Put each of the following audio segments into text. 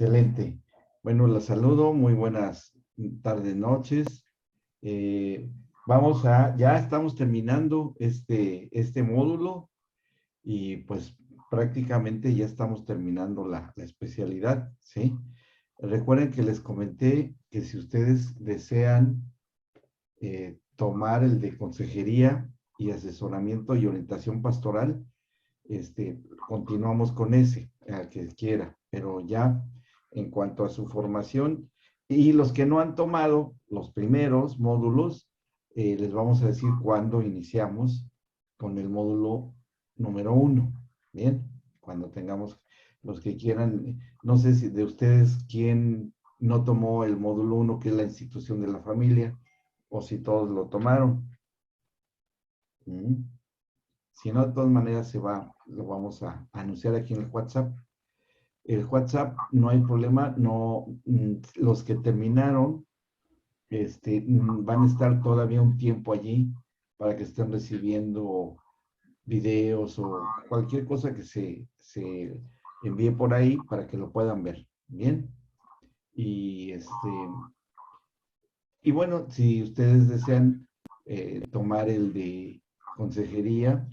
Excelente. Bueno, la saludo. Muy buenas tardes, noches. Eh, ya estamos terminando este módulo y pues prácticamente ya estamos terminando la especialidad, ¿sí? Recuerden que les comenté que si ustedes desean tomar el de consejería y asesoramiento y orientación pastoral, continuamos con ese, al que quiera, pero ya en cuanto a su formación y los que no han tomado los primeros módulos, les vamos a decir cuándo iniciamos con el módulo número 1. Bien, cuando tengamos los que quieran, no sé si de ustedes quién no tomó el módulo 1, que es la institución de la familia, o si todos lo tomaron. Si no, de todas maneras lo vamos a anunciar aquí en el WhatsApp. El WhatsApp no hay problema, no, los que terminaron van a estar todavía un tiempo allí para que estén recibiendo videos o cualquier cosa que se envíe por ahí para que lo puedan ver. Bien. Y y bueno, si ustedes desean tomar el de consejería,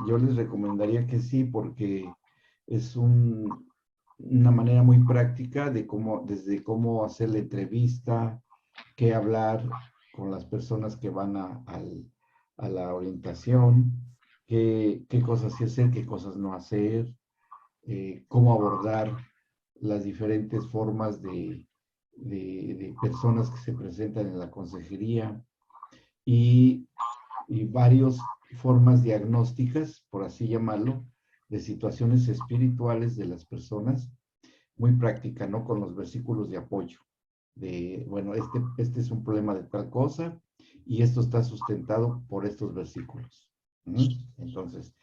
yo les recomendaría que sí, porque es una manera muy práctica de desde cómo hacer la entrevista, qué hablar con las personas que van a la orientación, qué cosas sí hacer, qué cosas no hacer, cómo abordar las diferentes formas de personas que se presentan en la consejería y, y varias formas diagnósticas, por así llamarlo, de situaciones espirituales de las personas, muy práctica, ¿no? Con los versículos de apoyo, bueno, este es un problema de tal cosa y esto está sustentado por estos versículos. Entonces,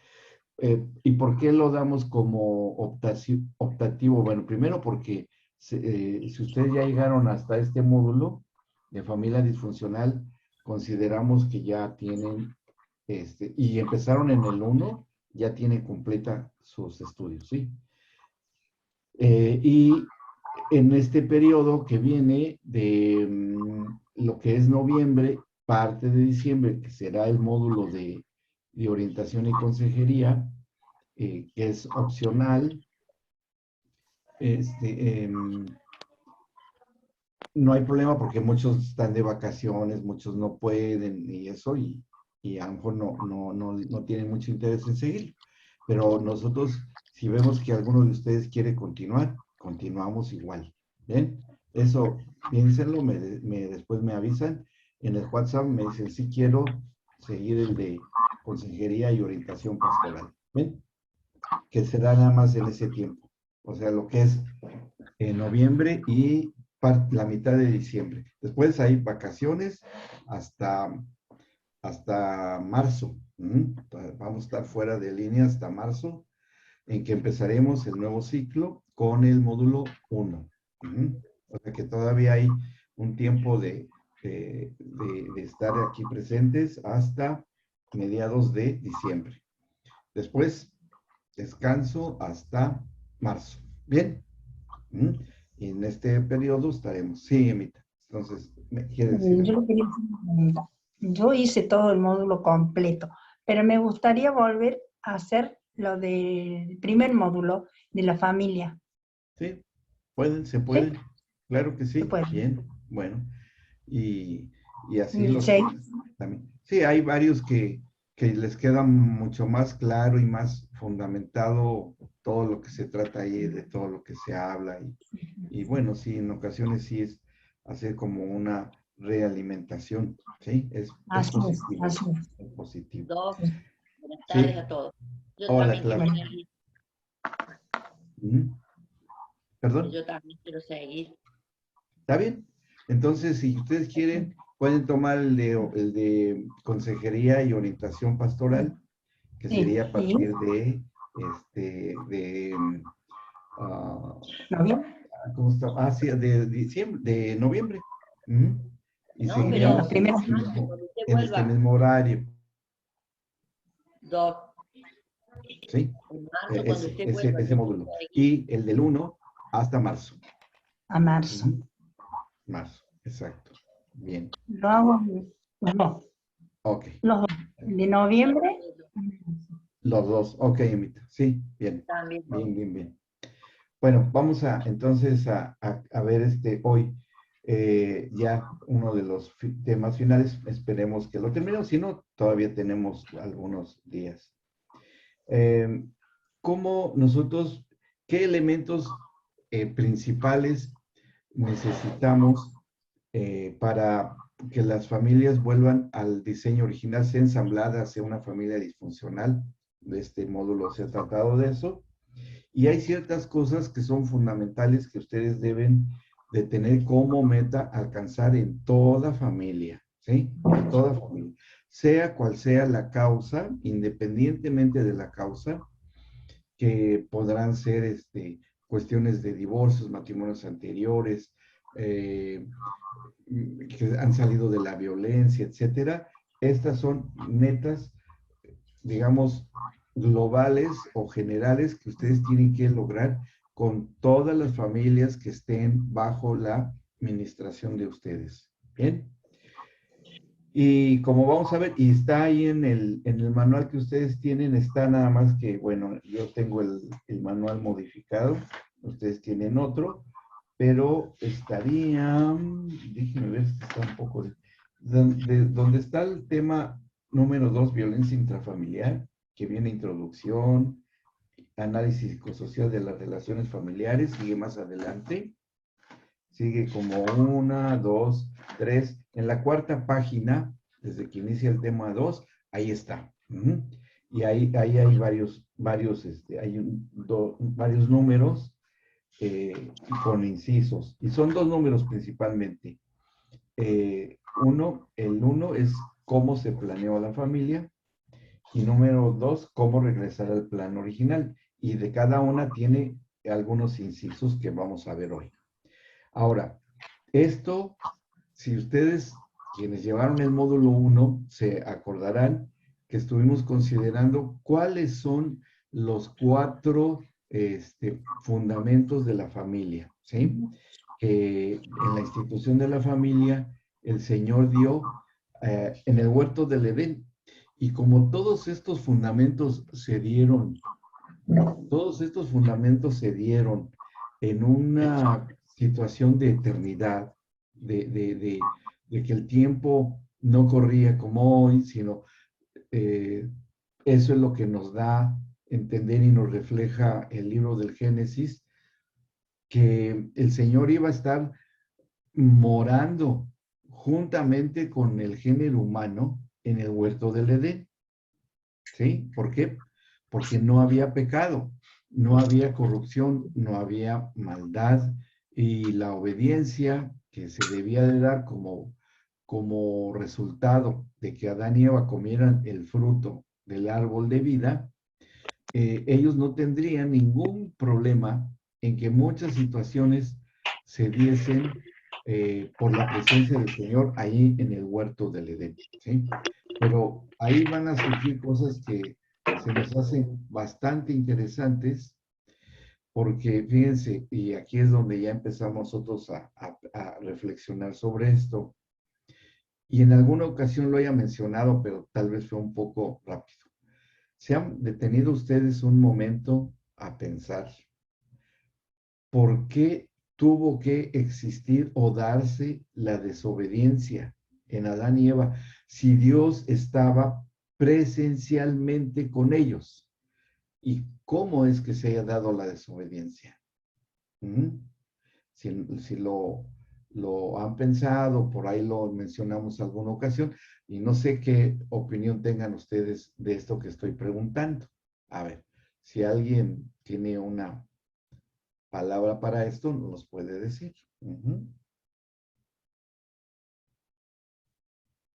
¿y por qué lo damos como optativo? Bueno, primero porque si ustedes ya llegaron hasta este módulo de familia disfuncional, consideramos que ya tienen, y empezaron en el 1, ya tienen completa sus estudios, ¿sí? Y en este periodo que viene de lo que es noviembre, parte de diciembre, que será el módulo de orientación y consejería, que es opcional. No hay problema porque muchos están de vacaciones, muchos no pueden y eso, y a lo mejor no tienen mucho interés en seguir. Pero nosotros, si vemos que alguno de ustedes quiere continuar, continuamos igual. ¿Bien? Eso, piénsenlo, después me avisan. En el WhatsApp me dicen, sí quiero seguir el de consejería y orientación pastoral. ¿Bien? Que será nada más en ese tiempo. O sea, lo que es en noviembre y la mitad de diciembre. Después hay vacaciones hasta, hasta marzo. Vamos a estar fuera de línea hasta marzo, en que empezaremos el nuevo ciclo con el módulo 1. O sea que todavía hay un tiempo de estar aquí presentes hasta mediados de diciembre. Después, descanso hasta marzo. ¿Bien? Y en este periodo estaremos. Sí, Emita. Entonces, ¿me quiere decir Yo algo? le quería hacer una pregunta. Yo hice todo el módulo completo, pero me gustaría volver a hacer lo del primer módulo de la familia. Sí, se ¿Sí? pueden. Claro que Se sí. puede. Bien, bueno. Y así Y los que también. Sí, hay varios que les queda mucho más claro y más fundamentado todo lo que se trata ahí, de todo lo que se habla. Y bueno, sí, en ocasiones sí es hacer como una realimentación. Sí, es así es, positivo. así es. Es positivo. Dos, buenas tardes Sí, a todos. Yo hola, también quiero Clara. Bueno, seguir, ¿Perdón? yo también quiero seguir. ¿Está bien? Entonces, si ustedes quieren, pueden tomar el de consejería y orientación pastoral, que sí, sería a y partir de ah, ¿no bien? ¿cómo está? Sí, de diciembre, de noviembre. Ujú. Y No, Serían los pero seguiríamos en primeros. en este marzo, mismo, cuando usted en este vuelva, mismo horario, dos, ¿sí? en marzo, cuando usted vuelva, Ese yo quiero módulo. seguir. Y el del 1 hasta marzo. a marzo. Ujú. Marzo, exacto. Bien, Lo hago los dos. ok. Los dos. El de noviembre. Los dos, ok, Emita. Sí, bien, También. bien. Bueno, vamos entonces a ver hoy ya uno de los temas finales. Esperemos que lo terminemos, si no, todavía tenemos algunos días. Eh, ¿Cómo nosotros, qué elementos principales necesitamos para que las familias vuelvan al diseño original, sea ensamblada, sea una familia disfuncional? De este módulo se ha tratado de eso. Y hay ciertas cosas que son fundamentales que ustedes deben de tener como meta alcanzar en toda familia, ¿sí? En toda familia. Sea cual sea la causa, independientemente de la causa, que podrán ser cuestiones de divorcios, matrimonios anteriores, que han salido de la violencia, etcétera. Estas son metas, digamos, globales o generales que ustedes tienen que lograr con todas las familias que estén bajo la administración de ustedes. Bien. Y como vamos a ver, y está ahí en el manual que ustedes tienen, está nada más que, bueno, yo tengo el manual modificado, ustedes tienen otro, pero estaría, déjenme ver si está un poco donde está el tema número 2, violencia intrafamiliar, que viene introducción, análisis psicosocial de las relaciones familiares, sigue más adelante, sigue como 1, 2, 3, en la cuarta página, desde que inicia el tema 2, ahí está. Y ahí hay varios varios números con incisos, y son dos números principalmente. El uno es cómo se planeó la familia, y número 2, cómo regresar al plan original. Y de cada una tiene algunos incisos que vamos a ver hoy. Ahora, esto, si ustedes, quienes llevaron el módulo 1, se acordarán que estuvimos considerando cuáles son los 4 fundamentos de la familia, ¿sí? Que en la institución de la familia el Señor dio en el huerto del Edén. Y como todos estos fundamentos se dieron en una situación de eternidad, de que el tiempo no corría como hoy, sino eso es lo que nos da a entender y nos refleja el libro del Génesis, que el Señor iba a estar morando juntamente con el género humano en el huerto del Edén. ¿Sí? ¿Por qué? Porque no había pecado, no había corrupción, no había maldad, y la obediencia que se debía de dar como resultado de que Adán y Eva comieran el fruto del árbol de vida, ellos no tendrían ningún problema en que muchas situaciones se diesen por la presencia del Señor ahí en el huerto del Edén, ¿sí? Pero ahí van a surgir cosas que se nos hacen bastante interesantes, porque fíjense, y aquí es donde ya empezamos nosotros a reflexionar sobre esto, y en alguna ocasión lo haya mencionado, pero tal vez fue un poco rápido. ¿Se han detenido ustedes un momento a pensar por qué tuvo que existir o darse la desobediencia en Adán y Eva si Dios estaba presencialmente con ellos? ¿Y cómo es que se haya dado la desobediencia? Si lo han pensado, por ahí lo mencionamos alguna ocasión, y no sé qué opinión tengan ustedes de esto que estoy preguntando. A ver, si alguien tiene una palabra para esto, nos puede decir.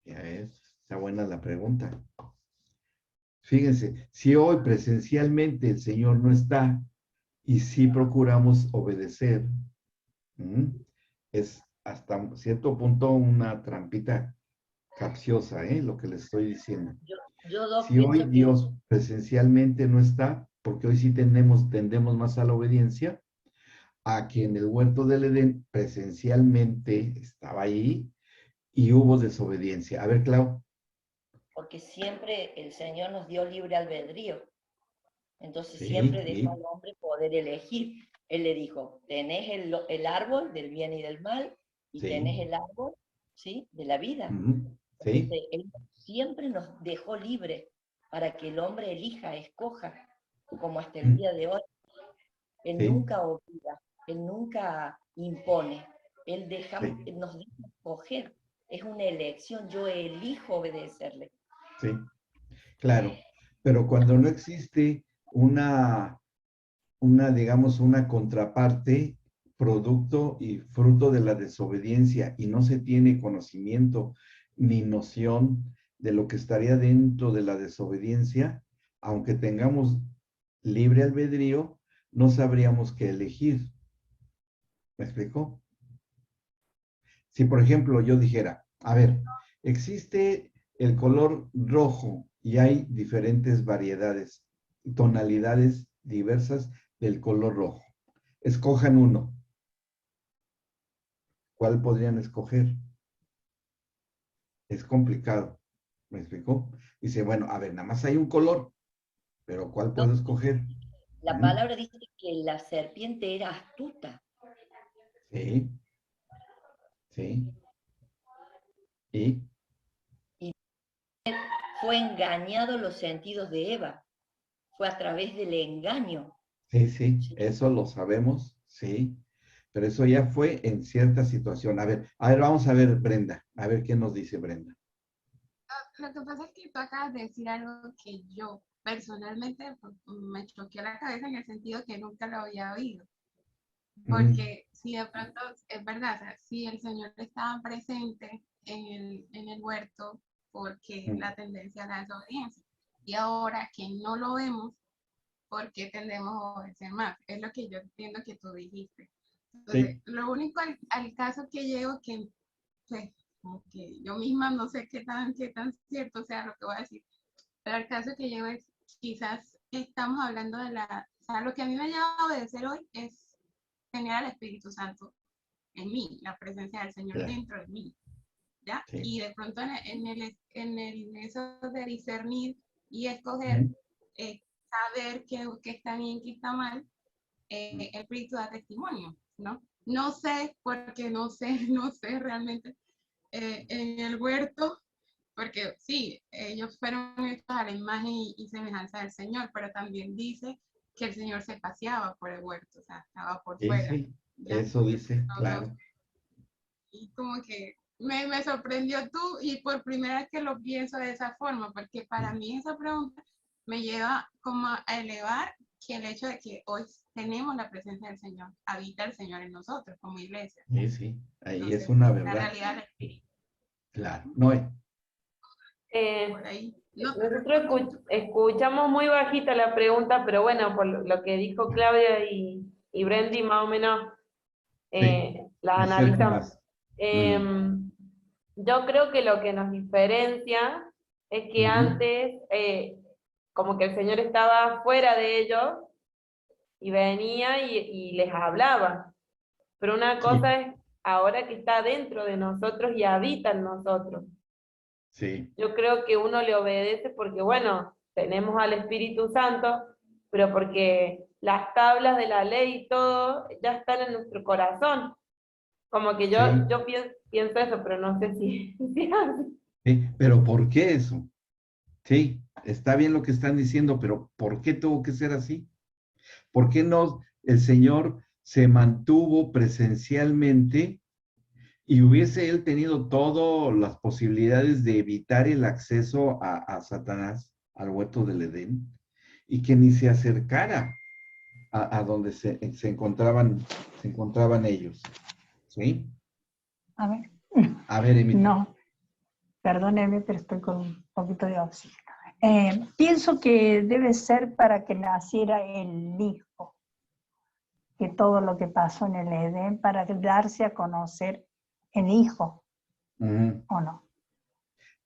Ya está buena la pregunta. Fíjense, si hoy presencialmente el Señor no está y si procuramos obedecer, es hasta cierto punto una trampita capciosa, lo que les estoy diciendo. Yo Si hoy pienso que Dios presencialmente no está, porque hoy sí tendemos más a la obediencia, a que en el huerto del Edén presencialmente estaba ahí y hubo desobediencia. A ver, Clau. Porque siempre el Señor nos dio libre albedrío. Entonces Sí, siempre dejó sí, al hombre poder elegir. Él le dijo, tenés el árbol del bien y del mal y sí, tenés el árbol, ¿sí?, de la vida. ujú, sí, Entonces él siempre nos dejó libre para que el hombre elija, escoja, como hasta el mm, día de hoy. Él sí, nunca obliga, él nunca impone, sí, él nos deja escoger. Es una elección, yo elijo obedecerle. sí, claro. Pero cuando no existe digamos, una contraparte, producto y fruto de la desobediencia, y no se tiene conocimiento ni noción de lo que estaría dentro de la desobediencia, aunque tengamos libre albedrío, no sabríamos qué elegir. ¿Me explico? Si, por ejemplo, yo dijera, a ver, existe el color rojo y hay diferentes variedades, tonalidades diversas del color rojo. Escojan uno. ¿Cuál podrían escoger? Es complicado. ¿Me explicó? Dice, bueno, a ver, nada más hay un color, pero ¿cuál No, puedo escoger? la ¿Mm? palabra dice que la serpiente era astuta Sí, sí. ¿Y? y fue engañado los sentidos de Eva. Fue a través del engaño. Sí, sí, ¿Sí? eso lo sabemos, sí. Pero eso ya fue en cierta situación. A ver, vamos a ver, Brenda, a ver qué nos dice Brenda. Lo que pasa es que tú acabas de decir algo que yo personalmente pues, me choqueó la cabeza en el sentido que nunca lo había oído. Ujú, Porque si de pronto es verdad, o sea, si el Señor estaba presente en el huerto, porque ujú. la tendencia a la desobediencia. Y ahora que no lo vemos, ¿por qué tendemos a obedecer más? Es lo que yo entiendo que tú dijiste. Entonces, Sí, lo único al caso que llego que, pues, como que yo misma no sé qué tan cierto sea lo que voy a decir, pero el caso que llevo es, quizás estamos hablando de o sea, lo que a mí me lleva a obedecer hoy es tener al Espíritu Santo en mí, la presencia del Señor claro, dentro de mí, ¿ya? sí. Y de pronto eso de discernir y escoger, Ujú, saber qué está bien, qué está mal, el Espíritu da testimonio, ¿no? No sé, porque no sé, no sé realmente en el huerto, porque sí, ellos fueron hechos a la imagen y semejanza del Señor, pero también dice que el Señor se paseaba por el huerto, o sea, estaba por sí, fuera, sí, ¿ya? eso dice, No, no, claro. y como que me sorprendió tú y por primera vez que lo pienso de esa forma, porque para mí esa pregunta me lleva como a elevar que el hecho de que hoy tenemos la presencia del Señor, habita el Señor en nosotros como iglesia. Sí, sí, ahí es Entonces, una la verdad, realidad del Espíritu, claro. No, por ahí. No, Nosotros escuchamos muy bajita la pregunta, pero bueno, por lo que dijo Claudia y Brendy, más o menos sí, las me acerco analizamos. más. Mm, Yo creo que lo que nos diferencia es que ujú, antes, como que el Señor estaba fuera de ellos y venía y les hablaba. Pero una sí, cosa es ahora que está dentro de nosotros y habita en nosotros. sí, Yo creo que uno le obedece porque, bueno, tenemos al Espíritu Santo, pero porque las tablas de la ley y todo ya están en nuestro corazón. Como que sí, yo pienso eso, pero no sé si, si es así. sí. Pero ¿por qué eso? Sí, está bien lo que están diciendo, pero ¿por qué tuvo que ser así? ¿Por qué no el Señor se mantuvo presencialmente y hubiese él tenido todas las posibilidades de evitar el acceso a Satanás, al huerto del Edén, y que ni se acercara a donde se encontraban ellos? ¿Sí? A ver, A ver, Emita. no, perdóneme, pero estoy con un poquito de oxígeno. Pienso que debe ser para que naciera el hijo, que todo lo que pasó en el Edén, para darse a conocer el hijo, Ujú. ¿o no?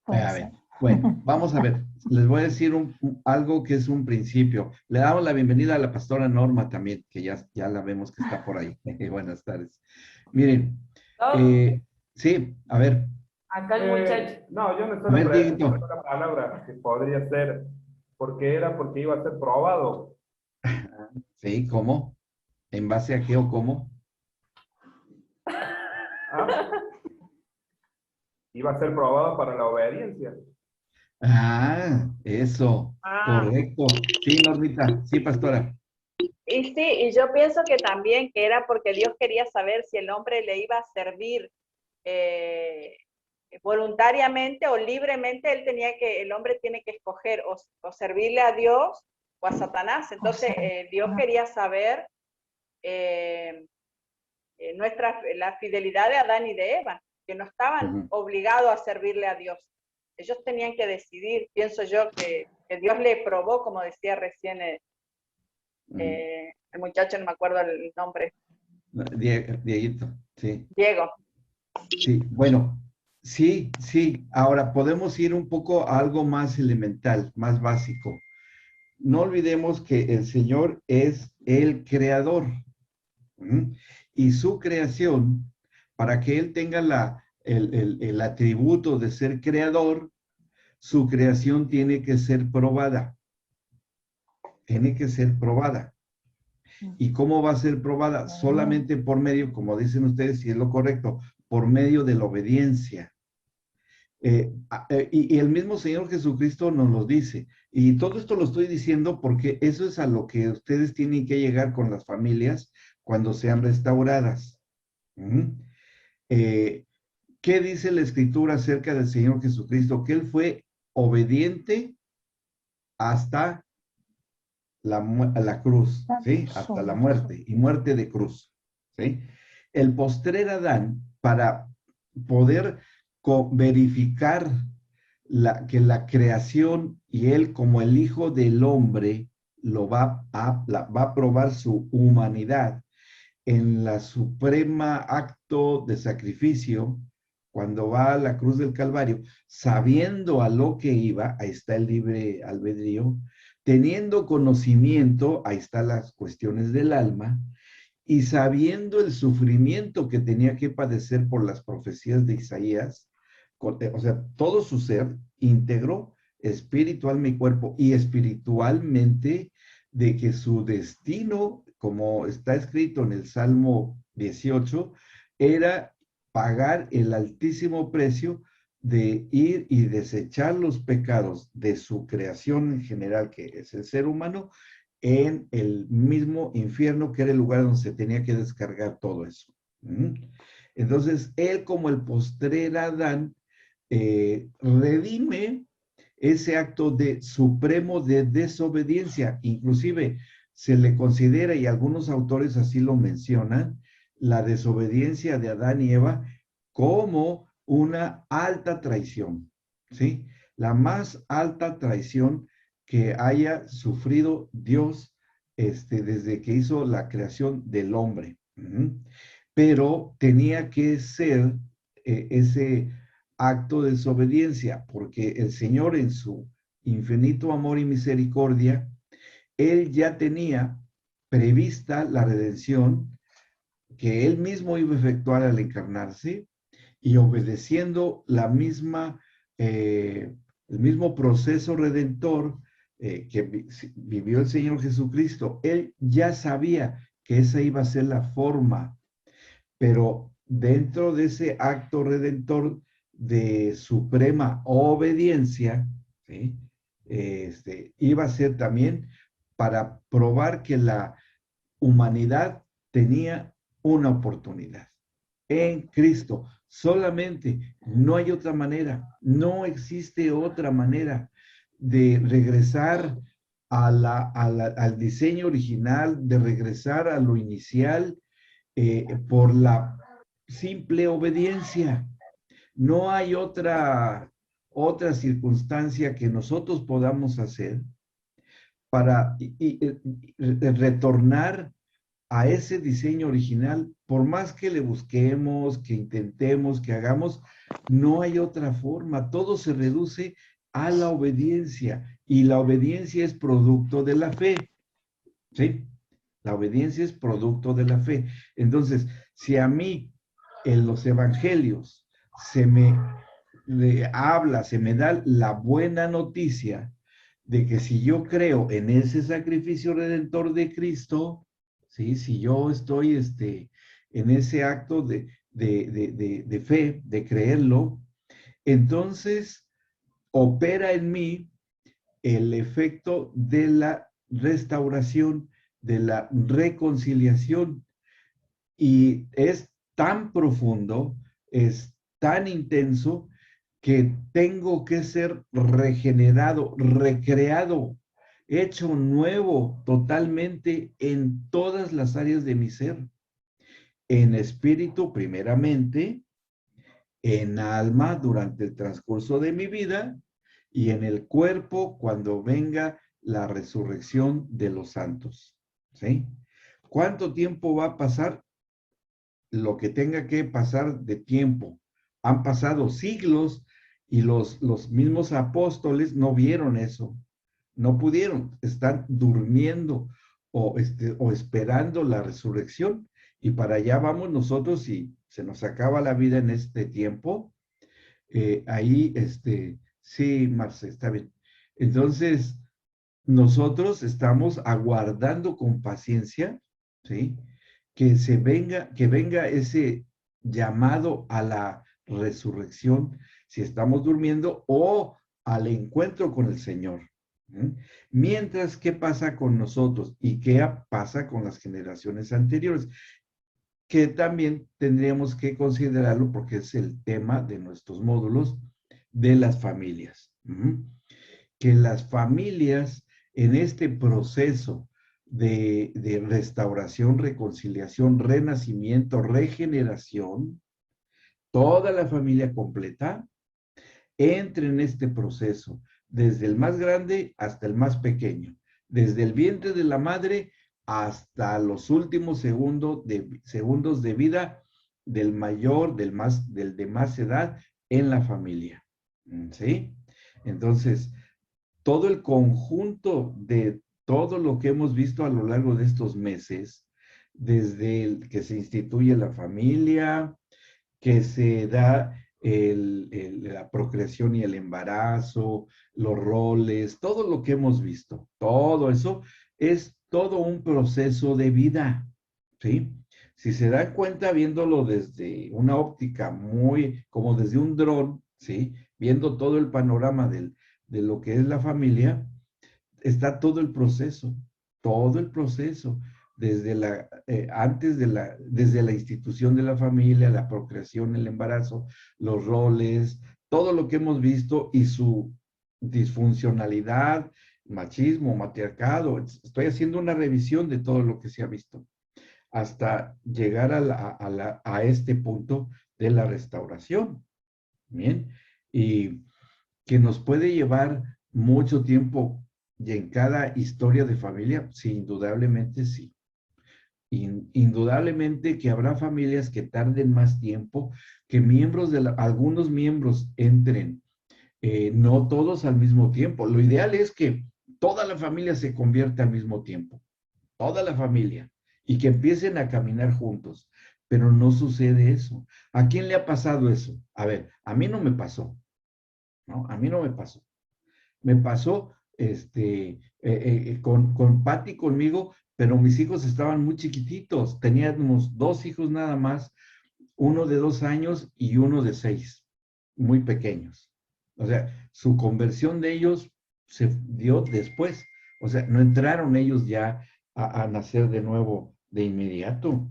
Puede A ver, ser. Bueno, vamos a ver. Les voy a decir algo que es un principio. Le damos la bienvenida a la pastora Norma también, que ya la vemos que está por ahí. Buenas tardes. Miren, ¿No? sí, a ver, Acá el muchacho. No, yo me a ver, solo Dieguito. una palabra que podría ser porque iba a ser probado. Sí, ¿cómo? ¿En base a qué o cómo? ¿Ah? Iba a ser probado para la obediencia. Ah, eso, Ah, correcto. Sí, Normita, sí, pastora. y sí, y yo pienso que también que era porque Dios quería saber si el hombre le iba a servir eh, voluntariamente o libremente. El hombre tiene que escoger o servirle a Dios o a Satanás. Entonces, Dios quería saber eh, la fidelidad de Adán y de Eva, que no estaban Ujú, obligados a servirle a Dios. Ellos tenían que decidir. Pienso yo que Dios le probó, como decía recién ujú. el muchacho, no me acuerdo el nombre, Dieguito, sí. Diego. Sí, bueno, sí, sí. Ahora podemos ir un poco a algo más elemental, más básico. No olvidemos que el Señor es el creador. ¿Mm? Y su creación, para que Él tenga el atributo de ser creador, su creación tiene que ser probada. Tiene que ser probada. ¿Y cómo va a ser probada? Solamente por medio, como dicen ustedes, si es lo correcto, por medio de la obediencia. Y el mismo Señor Jesucristo nos lo dice. Y todo esto lo estoy diciendo porque eso es a lo que ustedes tienen que llegar con las familias cuando sean restauradas. ¿Mm? Eh, ¿Qué dice la Escritura acerca del Señor Jesucristo? Que Él fue obediente hasta la cruz, ¿sí? Hasta la muerte y muerte de cruz, ¿sí? El postrer Adán, para poder verificar que la creación y él como el Hijo del Hombre va a probar su humanidad en la suprema acto de sacrificio, cuando va a la cruz del Calvario, sabiendo a lo que iba, ahí está el libre albedrío, teniendo conocimiento, ahí están las cuestiones del alma, y sabiendo el sufrimiento que tenía que padecer por las profecías de Isaías, o sea, todo su ser íntegro, espiritual, mi cuerpo, y espiritualmente, de que su destino, como está escrito en el Salmo 18, era pagar el altísimo precio de ir y desechar los pecados de su creación en general, que es el ser humano, en el mismo infierno, que era el lugar donde se tenía que descargar todo eso. Entonces, él como el postrer Adán, redime ese acto de supremo de desobediencia. Inclusive se le considera, y algunos autores así lo mencionan, la desobediencia de Adán y Eva como una alta traición, ¿sí? La más alta traición que haya sufrido Dios desde que hizo la creación del hombre. Pero tenía que ser ese acto de desobediencia, porque el Señor en su infinito amor y misericordia, Él ya tenía prevista la redención que Él mismo iba a efectuar al encarnarse y obedeciendo el mismo proceso redentor que vivió el Señor Jesucristo. Él ya sabía que esa iba a ser la forma, pero dentro de ese acto redentor de suprema obediencia, ¿sí? Iba a ser también para probar que la humanidad tenía una oportunidad en Cristo. Solamente, no hay otra manera, no existe otra manera de regresar al diseño original, de regresar a lo inicial, por la simple obediencia. No hay otra circunstancia que nosotros podamos hacer para retornar a ese diseño original. Por más que le busquemos, que intentemos, que hagamos, no hay otra forma. Todo se reduce a la obediencia. Y la obediencia es producto de la fe. ¿Sí? La obediencia es producto de la fe. Entonces, si a mí en los evangelios se me habla, se me da la buena noticia de que si yo creo en ese sacrificio redentor de Cristo, ¿sí? Si yo estoy en ese acto de fe, de creerlo, entonces opera en mí el efecto de la restauración, de la reconciliación. Y es tan profundo, es tan intenso, que tengo que ser regenerado, recreado, hecho nuevo totalmente en todas las áreas de mi ser. En espíritu primeramente, en alma durante el transcurso de mi vida y en el cuerpo cuando venga la resurrección de los santos. ¿Sí? ¿Cuánto tiempo va a pasar? Lo que tenga que pasar de tiempo. Han pasado siglos y los mismos apóstoles no vieron eso. No pudieron. Están durmiendo o esperando la resurrección. Y para allá vamos nosotros y se nos acaba la vida en este tiempo. Ahí, sí, Marce, está bien. Entonces, nosotros estamos aguardando con paciencia, ¿sí? Que venga ese llamado a la resurrección, si estamos durmiendo, o al encuentro con el Señor. ¿Mm? Mientras, ¿qué pasa con nosotros? ¿Y qué pasa con las generaciones anteriores? Que también tendríamos que considerarlo porque es el tema de nuestros módulos de las familias. Que las familias en este proceso de restauración, reconciliación, renacimiento, regeneración, toda la familia completa entre en este proceso, desde el más grande hasta el más pequeño, desde el vientre de la madre hasta los últimos segundos de vida del mayor, del de más edad en la familia. ¿Sí? Entonces, todo el conjunto de todo lo que hemos visto a lo largo de estos meses, desde el que se instituye la familia, que se da la procreación y el embarazo, los roles, todo lo que hemos visto, todo eso es todo un proceso de vida, ¿sí? Si se dan cuenta viéndolo desde una óptica muy, como desde un dron, ¿sí? Viendo todo el panorama de lo que es la familia, está todo el proceso, desde desde la institución de la familia, la procreación, el embarazo, los roles, todo lo que hemos visto y su disfuncionalidad, machismo, matriarcado. Estoy haciendo una revisión de todo lo que se ha visto hasta llegar a este punto de la restauración. Bien, y que nos puede llevar mucho tiempo y en cada historia de familia, sí, indudablemente sí. Indudablemente que habrá familias que tarden más tiempo, que algunos miembros entren, no todos al mismo tiempo. Lo ideal es que toda la familia se convierta al mismo tiempo, toda la familia, y que empiecen a caminar juntos. Pero no sucede eso. ¿A quién le ha pasado eso? A ver, a mí no me pasó, ¿no? A mí no me pasó. Me pasó con Pati, conmigo, pero mis hijos estaban muy chiquititos. Teníamos 2 hijos nada más, uno de 2 años y uno de 6, muy pequeños. O sea, su conversión de ellos se dio después. O sea, no entraron ellos ya a nacer de nuevo de inmediato.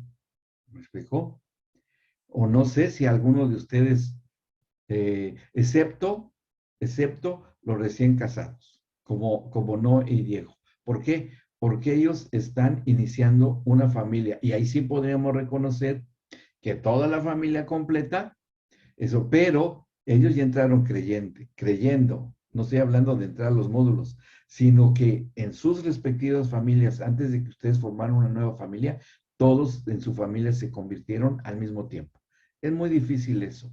¿Me explicó? O no sé si alguno de ustedes, excepto los recién casados, como Noé y Diego. ¿Por qué? Porque ellos están iniciando una familia y ahí sí podríamos reconocer que toda la familia completa, eso, pero ellos ya entraron creyendo, no estoy hablando de entrar a los módulos, sino que en sus respectivas familias, antes de que ustedes formaran una nueva familia, todos en su familia se convirtieron al mismo tiempo. Es muy difícil eso.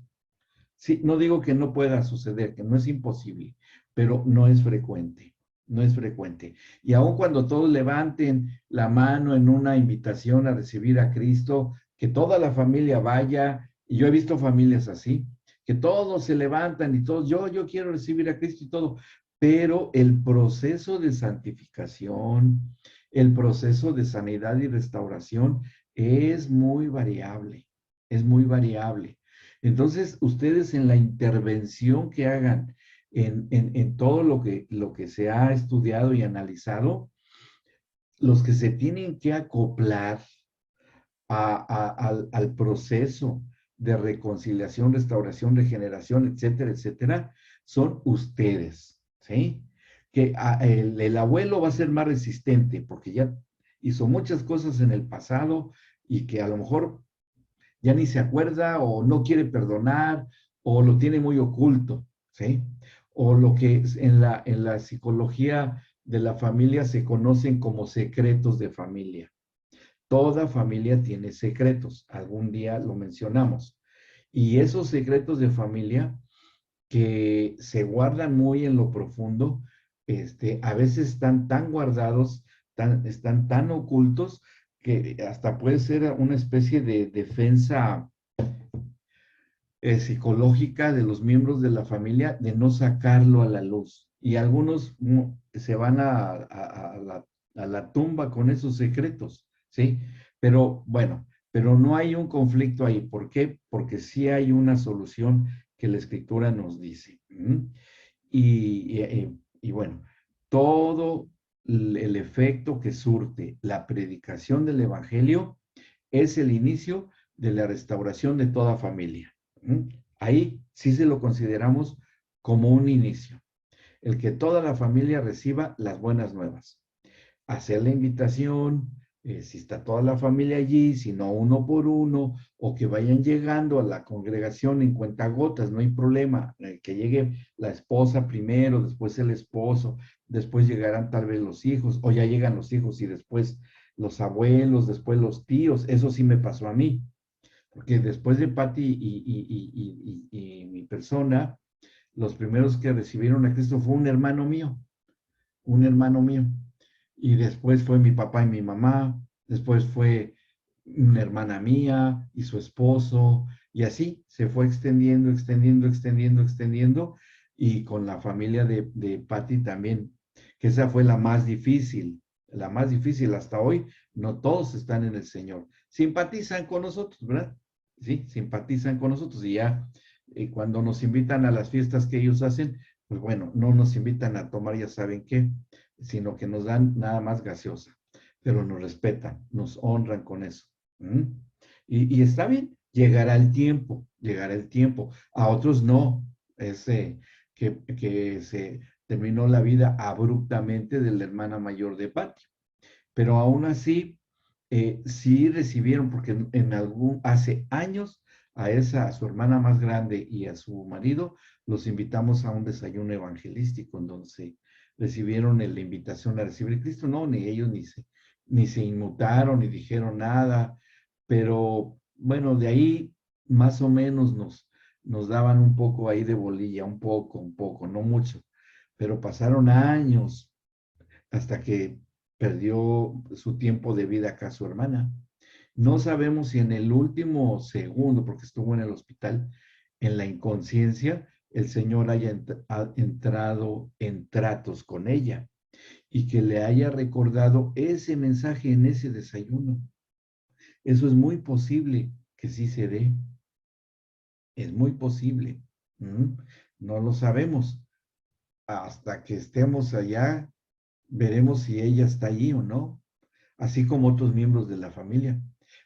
Sí, no digo que no pueda suceder, que no es imposible, pero no es frecuente, no es frecuente. Y aun cuando todos levanten la mano en una invitación a recibir a Cristo, que toda la familia vaya, y yo he visto familias así, que todos se levantan y todos, yo quiero recibir a Cristo y todo, pero el proceso de santificación, el proceso de sanidad y restauración es muy variable, es muy variable. Entonces, ustedes en la intervención que hagan en todo lo que se ha estudiado y analizado, los que se tienen que acoplar al proceso de reconciliación, restauración, regeneración, etcétera, etcétera, son ustedes, ¿sí? Que el abuelo va a ser más resistente porque ya hizo muchas cosas en el pasado y que a lo mejor ya ni se acuerda o no quiere perdonar o lo tiene muy oculto, ¿sí? O lo que en la psicología de la familia se conocen como secretos de familia. Toda familia tiene secretos, algún día lo mencionamos. Y esos secretos de familia que se guardan muy en lo profundo, a veces están tan guardados, están tan ocultos, que hasta puede ser una especie de defensa psicológica de los miembros de la familia de no sacarlo a la luz. Y algunos se van a la tumba con esos secretos, ¿sí? Pero bueno, pero no hay un conflicto ahí. ¿Por qué? Porque sí hay una solución que la Escritura nos dice. Y bueno, todo el efecto que surte la predicación del Evangelio es el inicio de la restauración de toda familia. Ahí sí se lo consideramos como un inicio. El que toda la familia reciba las buenas nuevas. Hacer la invitación, si está toda la familia allí, si no uno por uno, o que vayan llegando a la congregación en cuentagotas, no hay problema. Que llegue la esposa primero, después el esposo, después llegarán tal vez los hijos, o ya llegan los hijos y después los abuelos, después los tíos. Eso sí me pasó a mí. Porque después de Pati y mi persona, los primeros que recibieron a Cristo fue un hermano mío, un hermano mío. Y después fue mi papá y mi mamá, después fue una hermana mía y su esposo, y así se fue extendiendo, extendiendo, extendiendo, extendiendo, y con la familia de Pati también, que esa fue la más difícil hasta hoy. No todos están en el Señor. Simpatizan con nosotros, ¿verdad? Sí, simpatizan con nosotros y ya cuando nos invitan a las fiestas que ellos hacen, pues bueno, no nos invitan a tomar ya saben qué, sino que nos dan nada más gaseosa, pero nos respetan, nos honran con eso. Y está bien, llegará el tiempo, a otros no, es que se terminó la vida abruptamente de la hermana mayor de Pati, pero aún así sí recibieron, porque hace años a su hermana más grande y a su marido los invitamos a un desayuno evangelístico en donde recibieron la invitación a recibir a Cristo. No, ni ellos ni se inmutaron, ni dijeron nada, pero bueno, de ahí más o menos nos daban un poco ahí de bolilla, un poco, no mucho, pero pasaron años hasta que perdió su tiempo de vida acá su hermana. No sabemos si en el último segundo, porque estuvo en el hospital, en la inconsciencia, el Señor haya entrado en tratos con ella y que le haya recordado ese mensaje en ese desayuno. Eso es muy posible que sí se dé. Es muy posible. No lo sabemos. Hasta que estemos allá, veremos si ella está allí o no, así como otros miembros de la familia.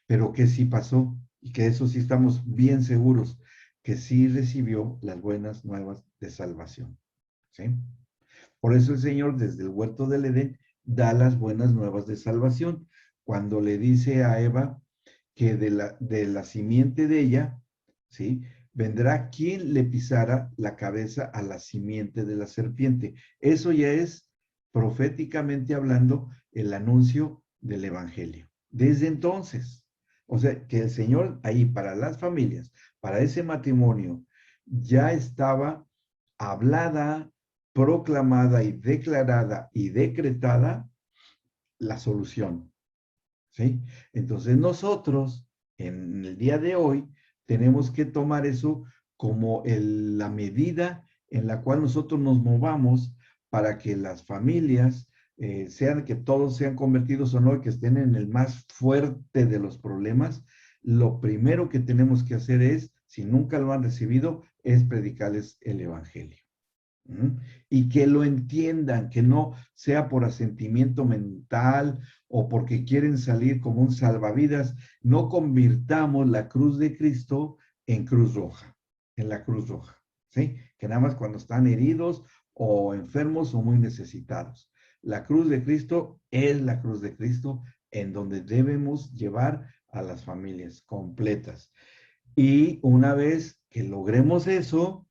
Pero que sí pasó y que eso sí estamos bien seguros, que sí recibió las buenas nuevas de salvación. ¿Sí? Por eso el Señor desde el huerto del Edén da las buenas nuevas de salvación. Cuando le dice a Eva que de la simiente de ella, ¿sí?, vendrá quien le pisara la cabeza a la simiente de la serpiente. Eso ya es proféticamente hablando el anuncio del Evangelio. Desde entonces, o sea, que el Señor ahí para las familias, para ese matrimonio, ya estaba hablada, proclamada y declarada y decretada la solución, ¿sí? Entonces nosotros, en el día de hoy, tenemos que tomar eso como la medida en la cual nosotros nos movamos para que las familias, sean que todos sean convertidos o no, que estén en el más fuerte de los problemas. Lo primero que tenemos que hacer es, si nunca lo han recibido, es predicarles el evangelio. Y que lo entiendan, que no sea por asentimiento mental o porque quieren salir como un salvavidas. No convirtamos la cruz de Cristo en cruz roja, en la cruz roja, ¿sí? Que nada más cuando están heridos o enfermos o muy necesitados. La cruz de Cristo es la cruz de Cristo en donde debemos llevar a las familias completas. Y una vez que logremos eso,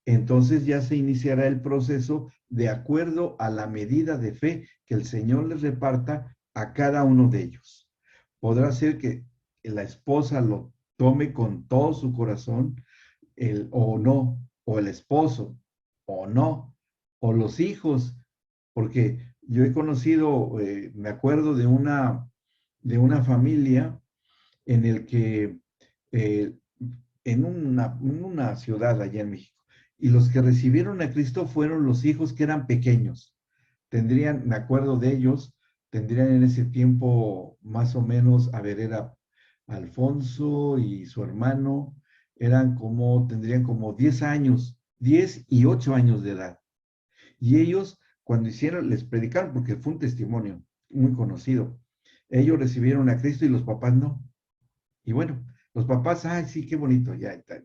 entonces ya se iniciará el proceso de acuerdo a la medida de fe que el Señor les reparta a cada uno de ellos. Podrá ser que la esposa lo tome con todo su corazón, o no, o el esposo, o no, o los hijos, porque yo he conocido, me acuerdo de una familia en el que, en una ciudad allá en México, y los que recibieron a Cristo fueron los hijos que eran pequeños. Tendrían, me acuerdo de ellos, tendrían en ese tiempo más o menos, a ver, era Alfonso y su hermano, tendrían como 10 años, 10 y 8 años de edad. Y ellos, cuando les predicaron, porque fue un testimonio muy conocido, ellos recibieron a Cristo y los papás no. Y bueno, los papás, ay, sí, qué bonito, ya está.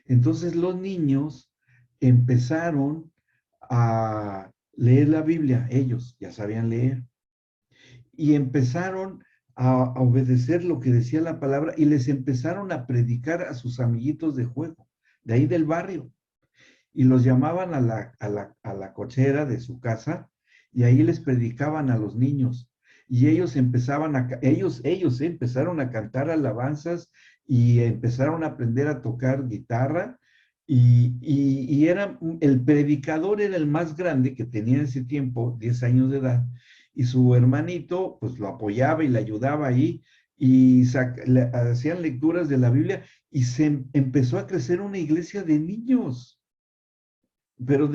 Entonces los niños empezaron a leer la Biblia, ellos ya sabían leer, y empezaron a obedecer lo que decía la palabra y les empezaron a predicar a sus amiguitos de juego, de ahí del barrio, y los llamaban a la cochera de su casa y ahí les predicaban a los niños. Y ellos empezaron a cantar alabanzas y empezaron a aprender a tocar guitarra. Y el predicador era el más grande que tenía en ese tiempo, 10 años de edad, y su hermanito pues lo apoyaba y le ayudaba ahí, y hacían lecturas de la Biblia, y se empezó a crecer una iglesia de niños, pero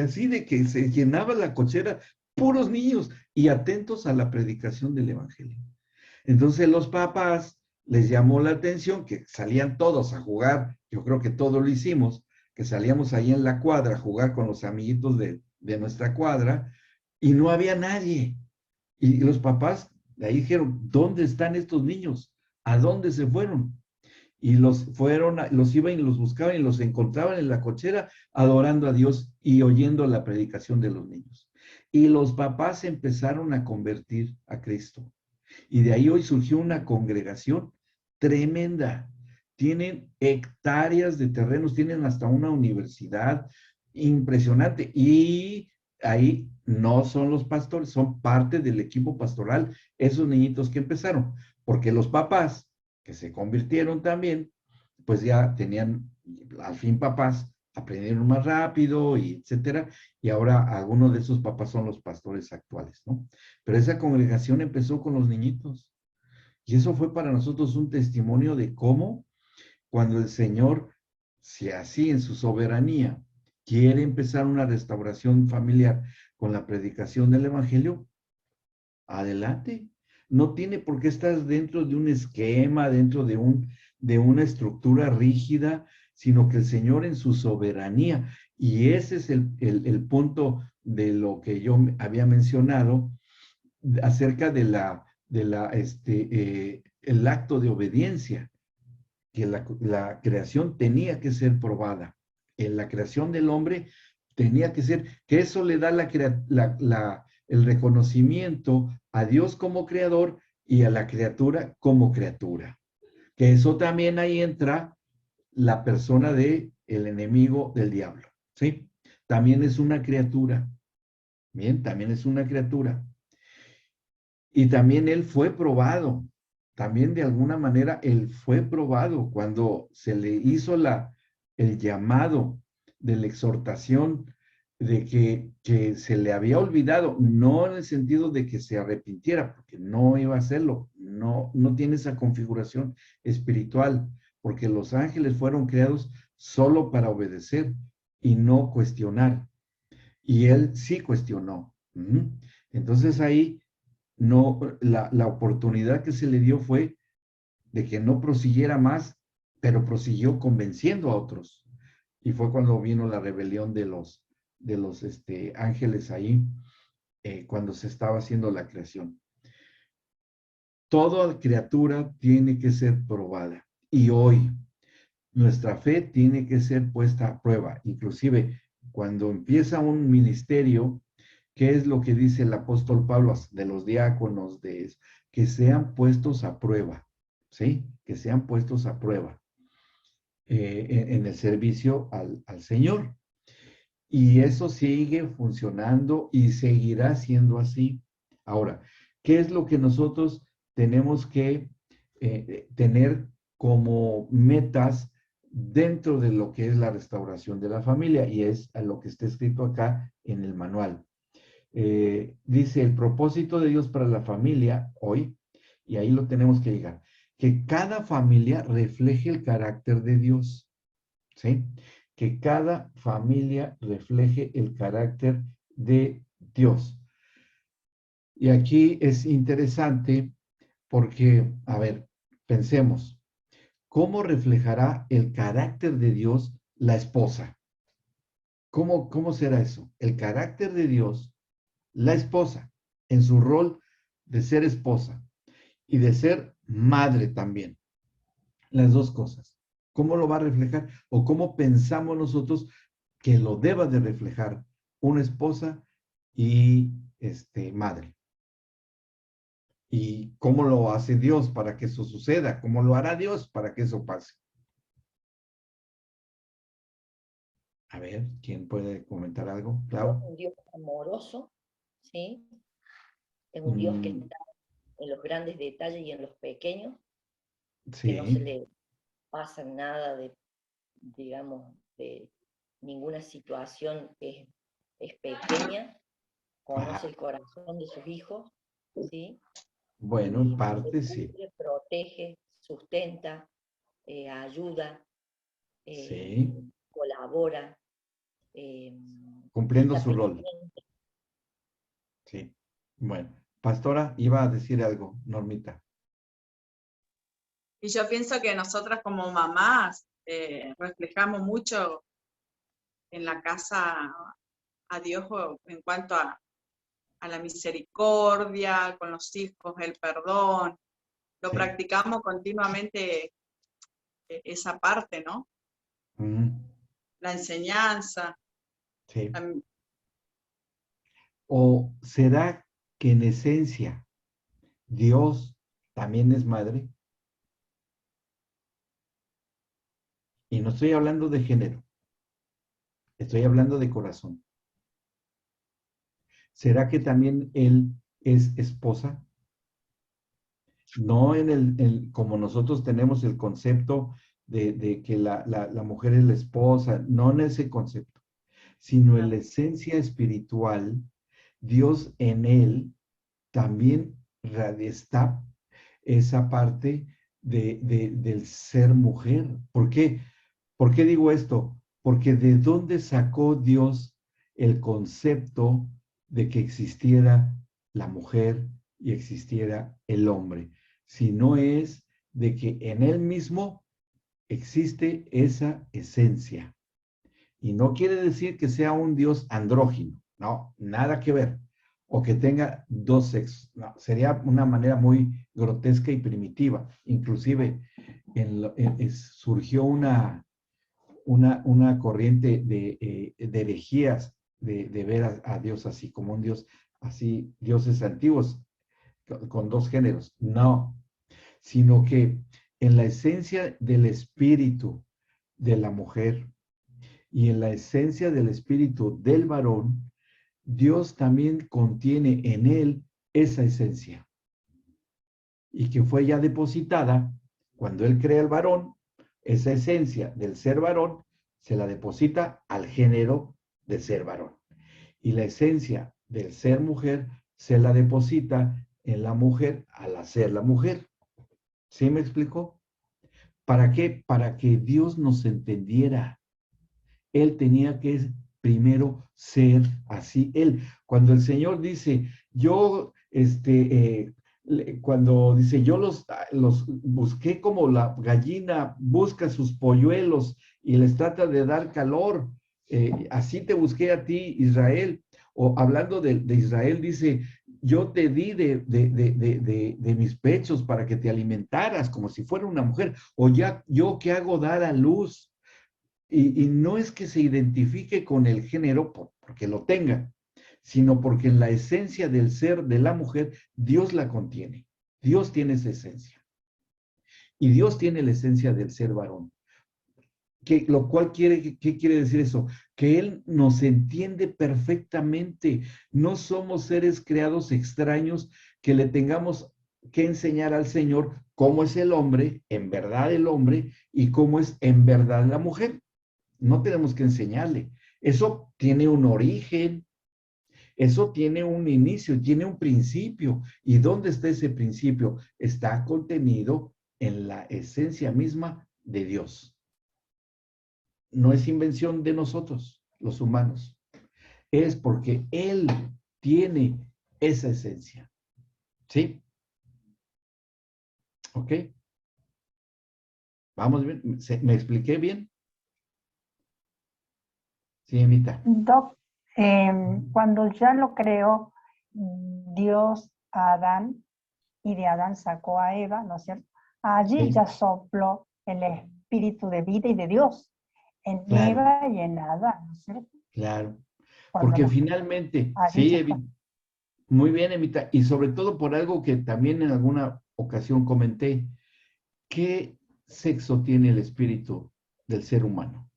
así de que se llenaba la cochera, puros niños, y atentos a la predicación del evangelio. Entonces los papás les llamó la atención que salían todos a jugar, yo creo que todos lo hicimos, que salíamos ahí en la cuadra a jugar con los amiguitos de nuestra cuadra, y no había nadie. Y los papás de ahí dijeron, ¿dónde están estos niños? ¿A dónde se fueron? Y los iban y los buscaban y los encontraban en la cochera adorando a Dios y oyendo la predicación de los niños. Y los papás empezaron a convertir a Cristo. Y de ahí hoy surgió una congregación tremenda. Tienen hectáreas de terrenos, tienen hasta una universidad impresionante. Y ahí no son los pastores, son parte del equipo pastoral, esos niñitos que empezaron. Porque los papás, que se convirtieron también, pues ya tenían, al fin papás, aprendieron más rápido, y etcétera, y ahora algunos de esos papás son los pastores actuales, ¿no? Pero esa congregación empezó con los niñitos, y eso fue para nosotros un testimonio de cómo, cuando el Señor, si así en su soberanía, quiere empezar una restauración familiar con la predicación del evangelio, adelante. No tiene por qué estar dentro de un esquema, dentro de una estructura rígida, sino que el Señor en su soberanía, y ese es el punto de lo que yo había mencionado acerca de el acto de obediencia, que la creación tenía que ser probada. En la creación del hombre tenía que ser, que eso le da el reconocimiento a Dios como creador y a la criatura como criatura. Que eso también ahí entra la persona del enemigo del diablo, ¿sí? También es una criatura. Bien, también es una criatura. Y también él fue probado. También de alguna manera él fue probado cuando se le hizo el llamado de la exhortación de que se le había olvidado, no en el sentido de que se arrepintiera, porque no iba a hacerlo, no tiene esa configuración espiritual, porque los ángeles fueron creados solo para obedecer y no cuestionar. Y él sí cuestionó. Entonces ahí no, la oportunidad que se le dio fue de que no prosiguiera más, pero prosiguió convenciendo a otros. Y fue cuando vino la rebelión de los ángeles ahí, cuando se estaba haciendo la creación. Toda criatura tiene que ser probada. Y hoy nuestra fe tiene que ser puesta a prueba. Inclusive cuando empieza un ministerio, ¿qué es lo que dice el apóstol Pablo de los diáconos? Que sean puestos a prueba, ¿sí? Que sean puestos a prueba en el servicio al Señor. Y eso sigue funcionando y seguirá siendo así. Ahora, ¿qué es lo que nosotros tenemos que tener como metas dentro de lo que es la restauración de la familia? Y es a lo que está escrito acá en el manual. Dice, el propósito de Dios para la familia hoy, y ahí lo tenemos que llegar, que cada familia refleje el carácter de Dios, ¿sí? Que cada familia refleje el carácter de Dios. Y aquí es interesante porque, a ver, pensemos, ¿cómo reflejará el carácter de Dios la esposa? ¿Cómo será eso? El carácter de Dios, la esposa, en su rol de ser esposa y de ser madre también. Las dos cosas. ¿Cómo lo va a reflejar? ¿O cómo pensamos nosotros que lo deba de reflejar una esposa y madre? ¿Y cómo lo hace Dios para que eso suceda? ¿Cómo lo hará Dios para que eso pase? A ver, ¿quién puede comentar algo? Clau. Es un Dios amoroso, ¿sí? Es un Dios que está en los grandes detalles y en los pequeños, que no se Sí. le pasa nada de, digamos, de ninguna situación es pequeña, conoce Ajá. el corazón de sus hijos, ¿sí? Bueno, en Y parte sí. protege, sustenta, ayuda, Sí. colabora. Cumpliendo Está su rol. pendiente. Sí. Bueno, Pastora, iba a decir algo, Normita. Y yo pienso que nosotras como mamás reflejamos mucho en la casa a Dios en cuanto a la misericordia con los hijos, el perdón. Lo Sí. practicamos continuamente esa parte, ¿no? La enseñanza. Sí. ¿O será que en esencia Dios también es madre? Y no estoy hablando de género, estoy hablando de corazón. ¿Será que también Él es esposa? No como nosotros tenemos el concepto de que la mujer es la esposa, no en ese concepto, sino en la esencia espiritual, Dios en Él también está esa parte del ser mujer. ¿Por qué? ¿Por qué digo esto? Porque ¿de dónde sacó Dios el concepto de que existiera la mujer y existiera el hombre? Si no es de que en él mismo existe esa esencia. Y no quiere decir que sea un Dios andrógino, no, nada que ver. O que tenga dos sexos, no, sería una manera muy grotesca y primitiva. Inclusive surgió una corriente de herejías de ver a Dios así, como un Dios, así, dioses antiguos, con dos géneros. No, sino que en la esencia del espíritu de la mujer y en la esencia del espíritu del varón, Dios también contiene en él esa esencia. Y que fue ya depositada cuando él crea el varón, esa esencia del ser varón se la deposita al género de ser varón. Y la esencia del ser mujer se la deposita en la mujer al hacer la mujer. ¿Sí me explicó? ¿Para qué? Para que Dios nos entendiera. Él tenía que primero ser así. Cuando el Señor dice, cuando dice, yo los busqué como la gallina busca sus polluelos y les trata de dar calor, así te busqué a ti, Israel. O hablando de Israel, dice, yo te di de mis pechos para que te alimentaras como si fuera una mujer. O ya, yo que hago dar a luz. Y no es que se identifique con el género porque lo tenga, sino porque en la esencia del ser de la mujer, Dios la contiene. Dios tiene esa esencia. Y Dios tiene la esencia del ser varón. Lo cual ¿qué quiere decir eso? Que Él nos entiende perfectamente. No somos seres creados extraños que le tengamos que enseñar al Señor cómo es el hombre, en verdad el hombre, y cómo es en verdad la mujer. No tenemos que enseñarle. Eso tiene un origen, eso tiene un inicio, tiene un principio. ¿Y dónde está ese principio? Está contenido en la esencia misma de Dios. No es invención de nosotros, los humanos. Es porque Él tiene esa esencia. ¿Sí? ¿Ok? ¿Vamos bien? ¿Me expliqué bien? Sí, Emita. Doc, cuando ya lo creó Dios a Adán y de Adán sacó a Eva, ¿no es cierto? Allí Sí. ya sopló el espíritu de vida y de Dios en Claro. Eva y en Adán, ¿no es cierto? Claro. Cuando Porque lo- finalmente, allí sí, ya está. muy bien, Emita, y sobre todo por algo que también en alguna ocasión comenté, ¿qué sexo tiene el espíritu del ser humano?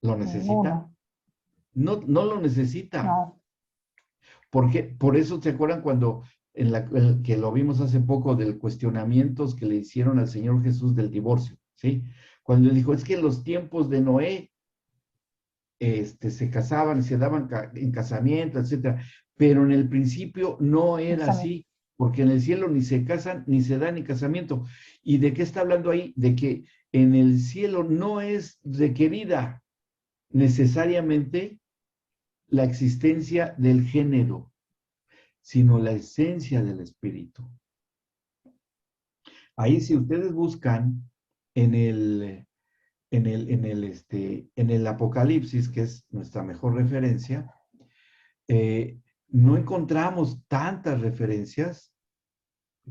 ¿Lo necesita? Ninguno, No, no lo necesita. no. Porque por eso se acuerdan cuando que lo vimos hace poco del cuestionamientos que le hicieron al Señor Jesús del divorcio, ¿sí? Cuando él dijo, es que en los tiempos de Noé, se casaban y se daban en casamiento, etcétera, pero en el principio no era así, porque en el cielo ni se casan, ni se dan ni casamiento. ¿Y de qué está hablando ahí? De que en el cielo no es requerida necesariamente la existencia del género, sino la esencia del espíritu. Ahí si ustedes buscan en el Apocalipsis, que es nuestra mejor referencia, no encontramos tantas referencias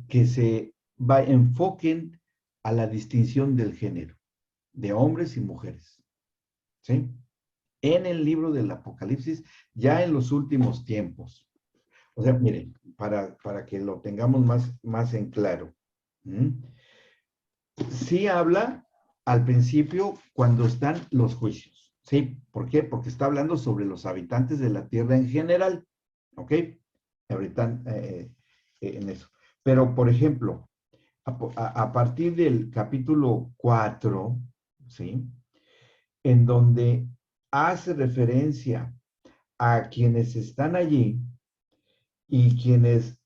que se enfoquen a la distinción del género, de hombres y mujeres. ¿Sí? En el libro del Apocalipsis, ya en los últimos tiempos. O sea, miren, para que lo tengamos más en claro. Sí habla al principio cuando están los juicios. ¿Sí? ¿Por qué? Porque está hablando sobre los habitantes de la tierra en general. ¿Ok? Ahorita en eso. Pero, por ejemplo, a partir del capítulo 4, ¿sí? En donde hace referencia a quienes están allí y quienes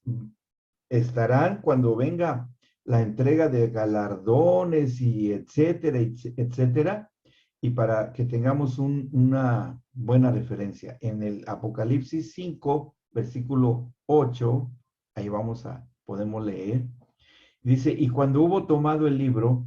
estarán cuando venga la entrega de galardones y etcétera, etcétera, y para que tengamos una buena referencia. En el Apocalipsis 5, versículo 8, ahí podemos leer, dice, y cuando hubo tomado el libro,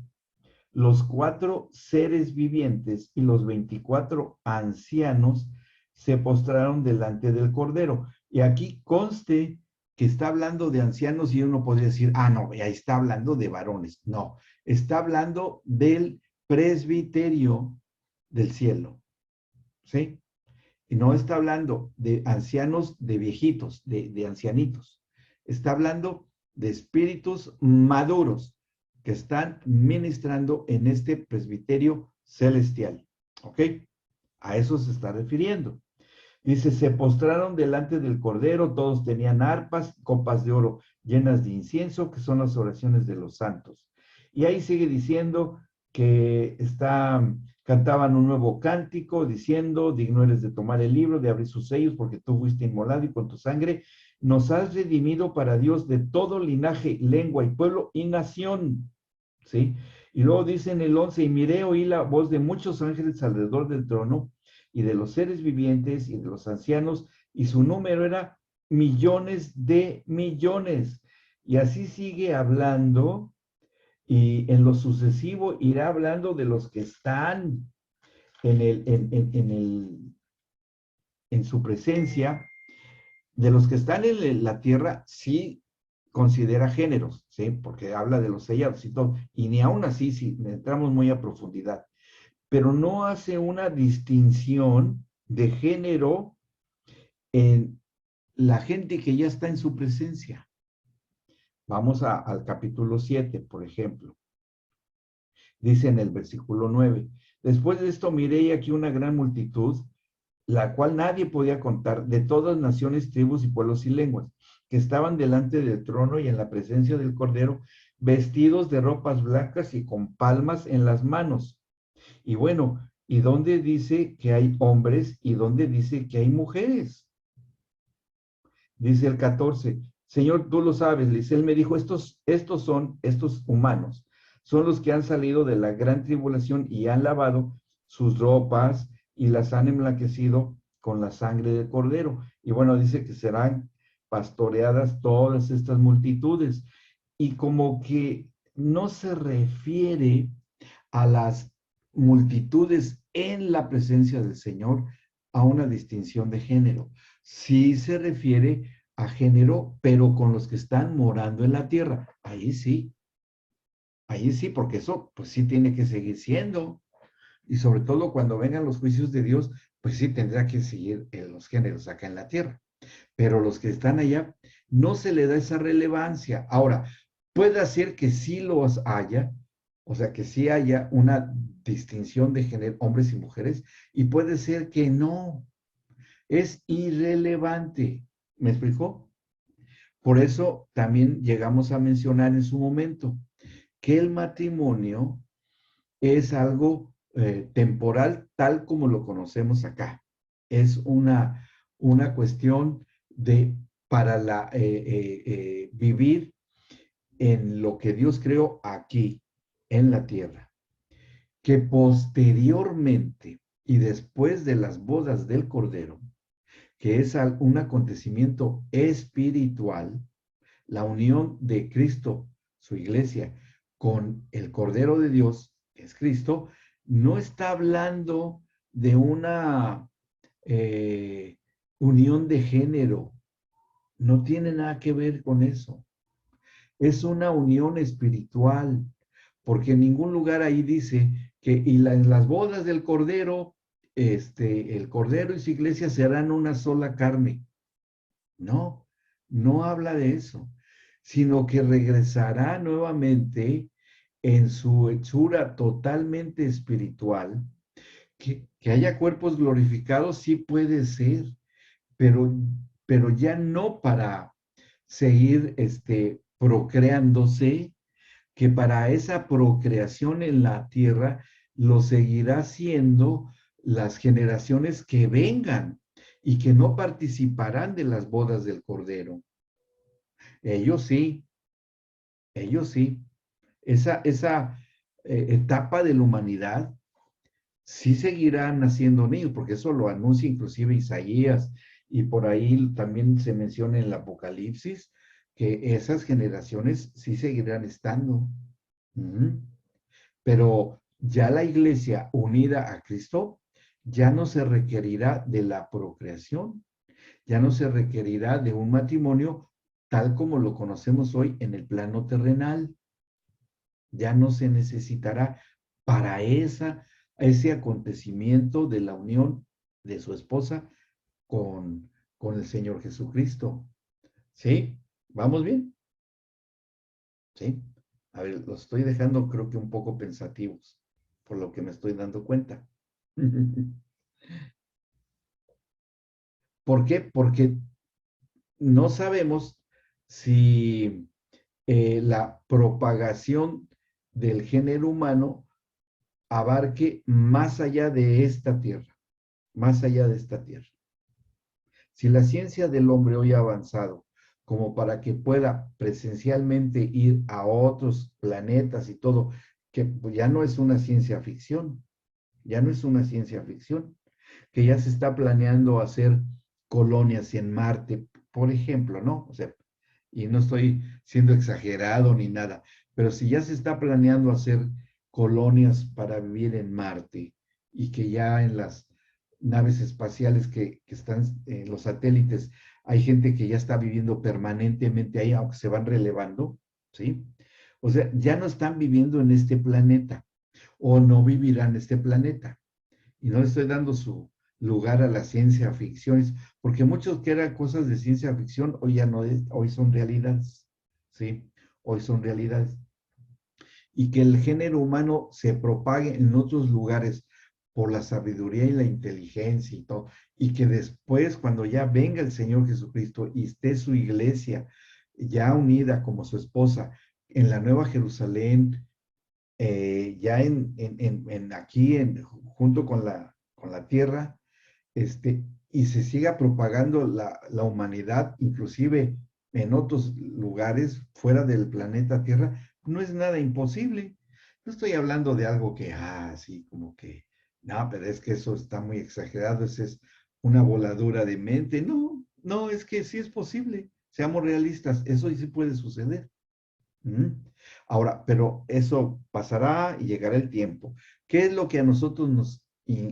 los 4 seres vivientes y los 24 ancianos se postraron delante del Cordero. Y aquí conste que está hablando de ancianos y uno podría decir, no, ahí está hablando de varones. No, está hablando del presbiterio del cielo. ¿Sí? Y no está hablando de ancianos, de viejitos, de ancianitos. Está hablando de espíritus maduros que están ministrando en este presbiterio celestial. ¿Ok? A eso se está refiriendo. Dice, se postraron delante del Cordero, todos tenían arpas, copas de oro llenas de incienso, que son las oraciones de los santos. Y ahí sigue diciendo que Cantaban un nuevo cántico diciendo, digno eres de tomar el libro, de abrir sus sellos, porque tú fuiste inmolado y con tu sangre nos has redimido para Dios de todo linaje, lengua y pueblo y nación. ¿Sí? Y luego dice en el 11, y miré, oí la voz de muchos ángeles alrededor del trono y de los seres vivientes y de los ancianos, y su número era millones de millones. Y así sigue hablando, y en lo sucesivo irá hablando de los que están en su presencia, de los que están en la tierra, sí considera géneros, ¿sí? Porque habla de los sellados y todo, y ni aún así, sí, entramos muy a profundidad, pero no hace una distinción de género en la gente que ya está en su presencia. Vamos al capítulo 7, por ejemplo. Dice en el versículo 9, después de esto miré y aquí una gran multitud, la cual nadie podía contar, de todas naciones, tribus y pueblos y lenguas, que estaban delante del trono y en la presencia del Cordero, vestidos de ropas blancas y con palmas en las manos. Y bueno, ¿y dónde dice que hay hombres y dónde dice que hay mujeres? Dice el 14, Señor, tú lo sabes, él me dijo, estos humanos, son los que han salido de la gran tribulación y han lavado sus ropas y las han emblanquecido con la sangre del Cordero. Y bueno, dice que serán pastoreadas todas estas multitudes. Y como que no se refiere a las multitudes en la presencia del Señor a una distinción de género. Sí se refiere a género, pero con los que están morando en la tierra. Ahí sí, porque eso pues sí tiene que seguir siendo. Y sobre todo cuando vengan los juicios de Dios, pues sí tendrá que seguir los géneros acá en la tierra. Pero los que están allá, no se le da esa relevancia. Ahora, puede ser que sí los haya, o sea, que sí haya una distinción de género, hombres y mujeres, y puede ser que no. Es irrelevante. ¿Me explicó? Por eso también llegamos a mencionar en su momento que el matrimonio es algo temporal tal como lo conocemos acá. Es una cuestión para vivir en lo que Dios creó aquí, en la tierra. Que posteriormente y después de las bodas del Cordero, que es un acontecimiento espiritual, la unión de Cristo, su iglesia, con el Cordero de Dios, que es Cristo, no está hablando de una unión de género. No tiene nada que ver con eso. Es una unión espiritual, porque en ningún lugar ahí dice que en las bodas del Cordero, el Cordero y su iglesia serán una sola carne. No, no habla de eso, sino que regresará nuevamente en su hechura totalmente espiritual. Que haya cuerpos glorificados sí puede ser, pero ya no para seguir procreándose, que para esa procreación en la tierra lo seguirá siendo las generaciones que vengan y que no participarán de las bodas del Cordero. Ellos sí. Esa etapa de la humanidad sí seguirán naciendo niños, porque eso lo anuncia inclusive Isaías, y por ahí también se menciona en el Apocalipsis, que esas generaciones sí seguirán estando. Pero ya la iglesia unida a Cristo, ya no se requerirá de la procreación, ya no se requerirá de un matrimonio tal como lo conocemos hoy en el plano terrenal. Ya no se necesitará para ese acontecimiento de la unión de su esposa con el Señor Jesucristo. ¿Sí? ¿Vamos bien? ¿Sí? A ver, los estoy dejando creo que un poco pensativos, por lo que me estoy dando cuenta. ¿Por qué? Porque no sabemos si la propagación del género humano abarque más allá de esta tierra, más allá de esta tierra. Si la ciencia del hombre hoy ha avanzado como para que pueda presencialmente ir a otros planetas y todo, que ya no es una ciencia ficción, ya no es una ciencia ficción, que ya se está planeando hacer colonias en Marte, por ejemplo, ¿no? O sea, y no estoy siendo exagerado ni nada, pero si ya se está planeando hacer colonias para vivir en Marte y que ya en las naves espaciales que están en los satélites, hay gente que ya está viviendo permanentemente ahí, aunque se van relevando, ¿sí? O sea, ya no están viviendo en este planeta o no vivirán en este planeta. Y no le estoy dando su lugar a la ciencia ficción, porque muchos que eran cosas de ciencia ficción, hoy ya no es, hoy son realidades, ¿sí? Hoy son realidades. Y que el género humano se propague en otros lugares por la sabiduría y la inteligencia y todo, y que después, cuando ya venga el Señor Jesucristo y esté su iglesia ya unida como su esposa en la Nueva Jerusalén, ya aquí, junto con la tierra, y se siga propagando la humanidad, inclusive en otros lugares fuera del planeta Tierra, no es nada imposible. No estoy hablando de algo que, sí, como que, no, pero es que eso está muy exagerado, eso es una voladura de mente. No, no, es que sí es posible. Seamos realistas, eso sí puede suceder. Ahora, pero eso pasará y llegará el tiempo. ¿Qué es lo que a nosotros nos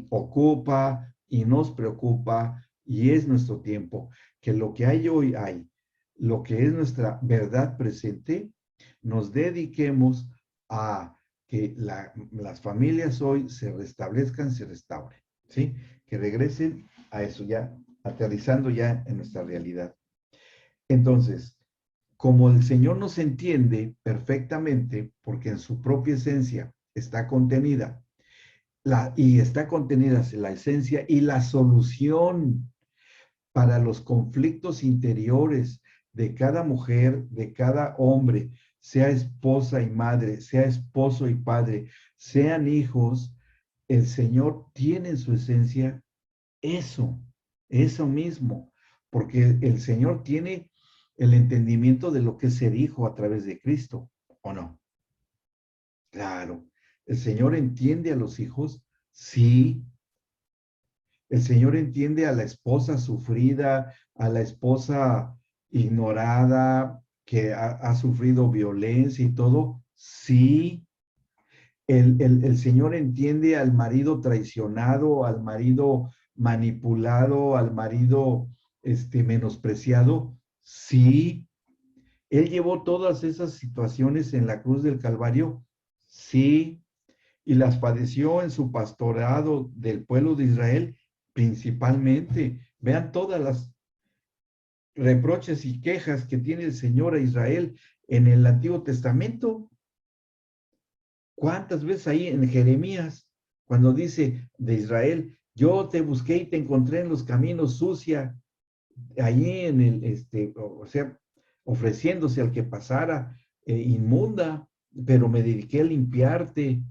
ocupa y nos preocupa y es nuestro tiempo? Que lo que hay hoy hay, lo que es nuestra verdad presente, nos dediquemos a que las familias hoy se restablezcan, se restauren, ¿sí? Que regresen a eso ya, aterrizando ya en nuestra realidad. Entonces, como el Señor nos entiende perfectamente, porque en su propia esencia está contenida, y está contenida la esencia y la solución para los conflictos interiores de cada mujer, de cada hombre, sea esposa y madre, sea esposo y padre, sean hijos, el Señor tiene en su esencia eso mismo, porque el Señor tiene el entendimiento de lo que es ser hijo a través de Cristo, ¿o no? Claro, el Señor entiende a los hijos, sí. El Señor entiende a la esposa sufrida, a la esposa ignorada, que ha sufrido violencia y todo, sí. El Señor entiende al marido traicionado, al marido manipulado, al marido menospreciado, sí. Él llevó todas esas situaciones en la cruz del Calvario, sí, y las padeció en su pastorado del pueblo de Israel, principalmente. Vean todas las reproches y quejas que tiene el Señor a Israel en el Antiguo Testamento. ¿Cuántas veces ahí en Jeremías, cuando dice de Israel, yo te busqué y te encontré en los caminos sucia, allí en o sea, ofreciéndose al que pasara, inmunda, pero me dediqué a limpiarte.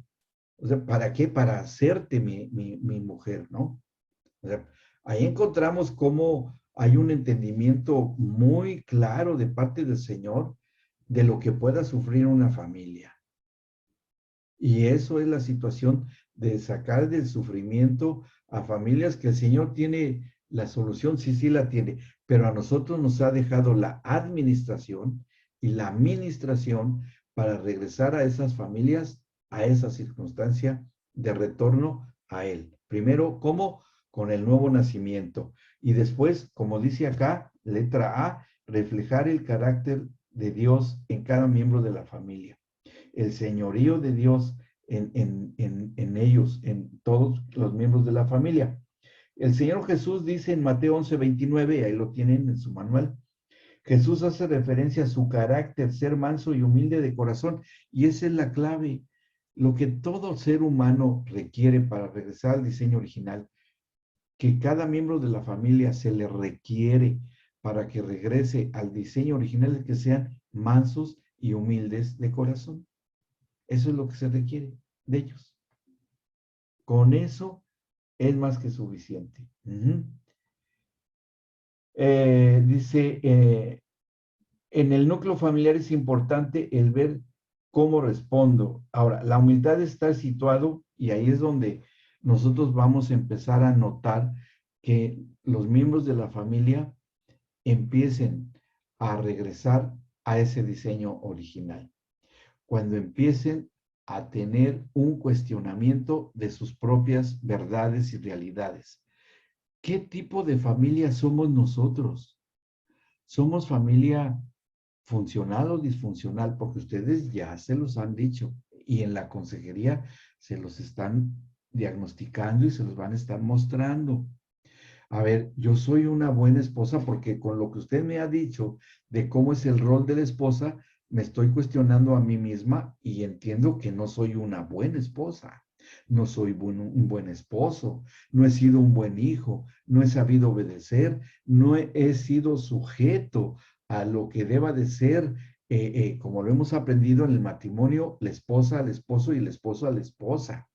O sea, ¿para qué? Para hacerte mi mujer, ¿no? O sea, ahí encontramos cómo hay un entendimiento muy claro de parte del Señor de lo que pueda sufrir una familia. Y eso es la situación de sacar del sufrimiento a familias que el Señor tiene la solución, sí la tiene, pero a nosotros nos ha dejado la administración y la administración para regresar a esas familias, a esa circunstancia de retorno a Él. Primero, ¿cómo? Con el nuevo nacimiento. Y después, como dice acá, letra A, reflejar el carácter de Dios en cada miembro de la familia. El señorío de Dios en ellos, en todos los miembros de la familia. El Señor Jesús dice en Mateo 11:29, ahí lo tienen en su manual, Jesús hace referencia a su carácter, ser manso y humilde de corazón, y esa es la clave, lo que todo ser humano requiere para regresar al diseño original, que cada miembro de la familia se le requiere para que regrese al diseño original, de que sean mansos y humildes de corazón. Eso es lo que se requiere de ellos. Con eso es más que suficiente. Dice, en el núcleo familiar es importante el ver cómo respondo. Ahora, la humildad está situado, y ahí es donde nosotros vamos a empezar a notar que los miembros de la familia empiecen a regresar a ese diseño original. Cuando empiecen a tener un cuestionamiento de sus propias verdades y realidades. ¿Qué tipo de familia somos nosotros? ¿Somos familia funcional o disfuncional? Porque ustedes ya se los han dicho y en la consejería se los están diagnosticando y se los van a estar mostrando. A ver, yo soy una buena esposa porque con lo que usted me ha dicho de cómo es el rol de la esposa, me estoy cuestionando a mí misma y entiendo que no soy una buena esposa, no soy un buen esposo, no he sido un buen hijo, no he sabido obedecer, no he sido sujeto a lo que deba de ser, como lo hemos aprendido en el matrimonio, la esposa al esposo y el esposo a la esposa.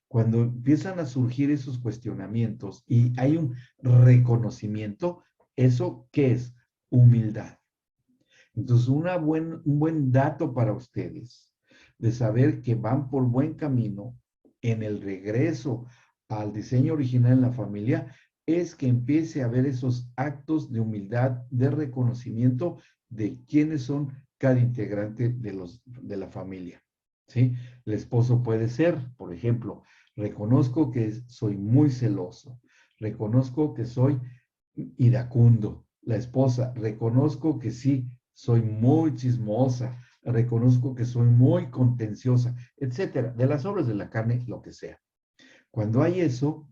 Cuando empiezan a surgir esos cuestionamientos y hay un reconocimiento, ¿eso qué es? Humildad. Entonces, un buen dato para ustedes de saber que van por buen camino en el regreso al diseño original en la familia es que empiece a haber esos actos de humildad, de reconocimiento de quiénes son cada integrante de la familia. ¿Sí? El esposo puede ser, por ejemplo, reconozco que soy muy celoso, reconozco que soy iracundo. La esposa, reconozco que sí, soy muy chismosa, reconozco que soy muy contenciosa, etcétera, de las obras de la carne, lo que sea. Cuando hay eso,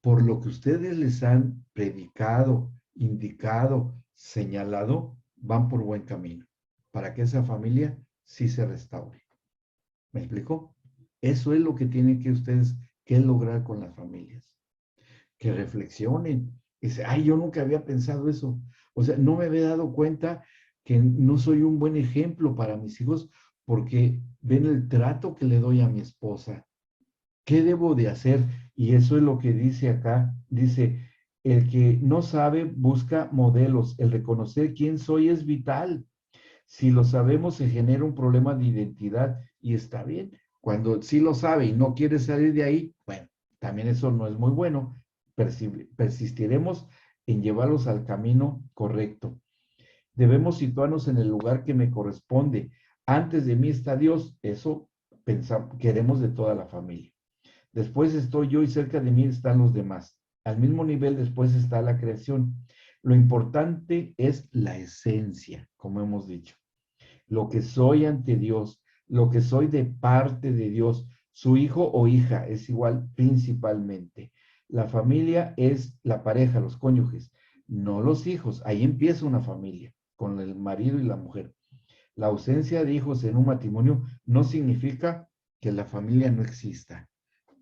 por lo que ustedes les han predicado, indicado, señalado, van por buen camino, para que esa familia sí se restaure. ¿Me explicó? Eso es lo que tienen que ustedes que lograr con las familias. Que reflexionen. Dice, ay, yo nunca había pensado eso. O sea, no me había dado cuenta que no soy un buen ejemplo para mis hijos porque ven el trato que le doy a mi esposa. ¿Qué debo de hacer? Y eso es lo que dice acá. Dice, el que no sabe busca modelos. El reconocer quién soy es vital. Si lo sabemos, se genera un problema de identidad y está bien. Cuando sí lo sabe y no quiere salir de ahí, bueno, también eso no es muy bueno. Persistiremos en llevarlos al camino correcto. Debemos situarnos en el lugar que me corresponde. Antes de mí está Dios. Eso queremos de toda la familia. Después estoy yo y cerca de mí están los demás. Al mismo nivel después está la creación. Lo importante es la esencia, como hemos dicho. Lo que soy ante Dios, lo que soy de parte de Dios, su hijo o hija es igual principalmente. La familia es la pareja, los cónyuges, no los hijos. Ahí empieza una familia, con el marido y la mujer. La ausencia de hijos en un matrimonio no significa que la familia no exista.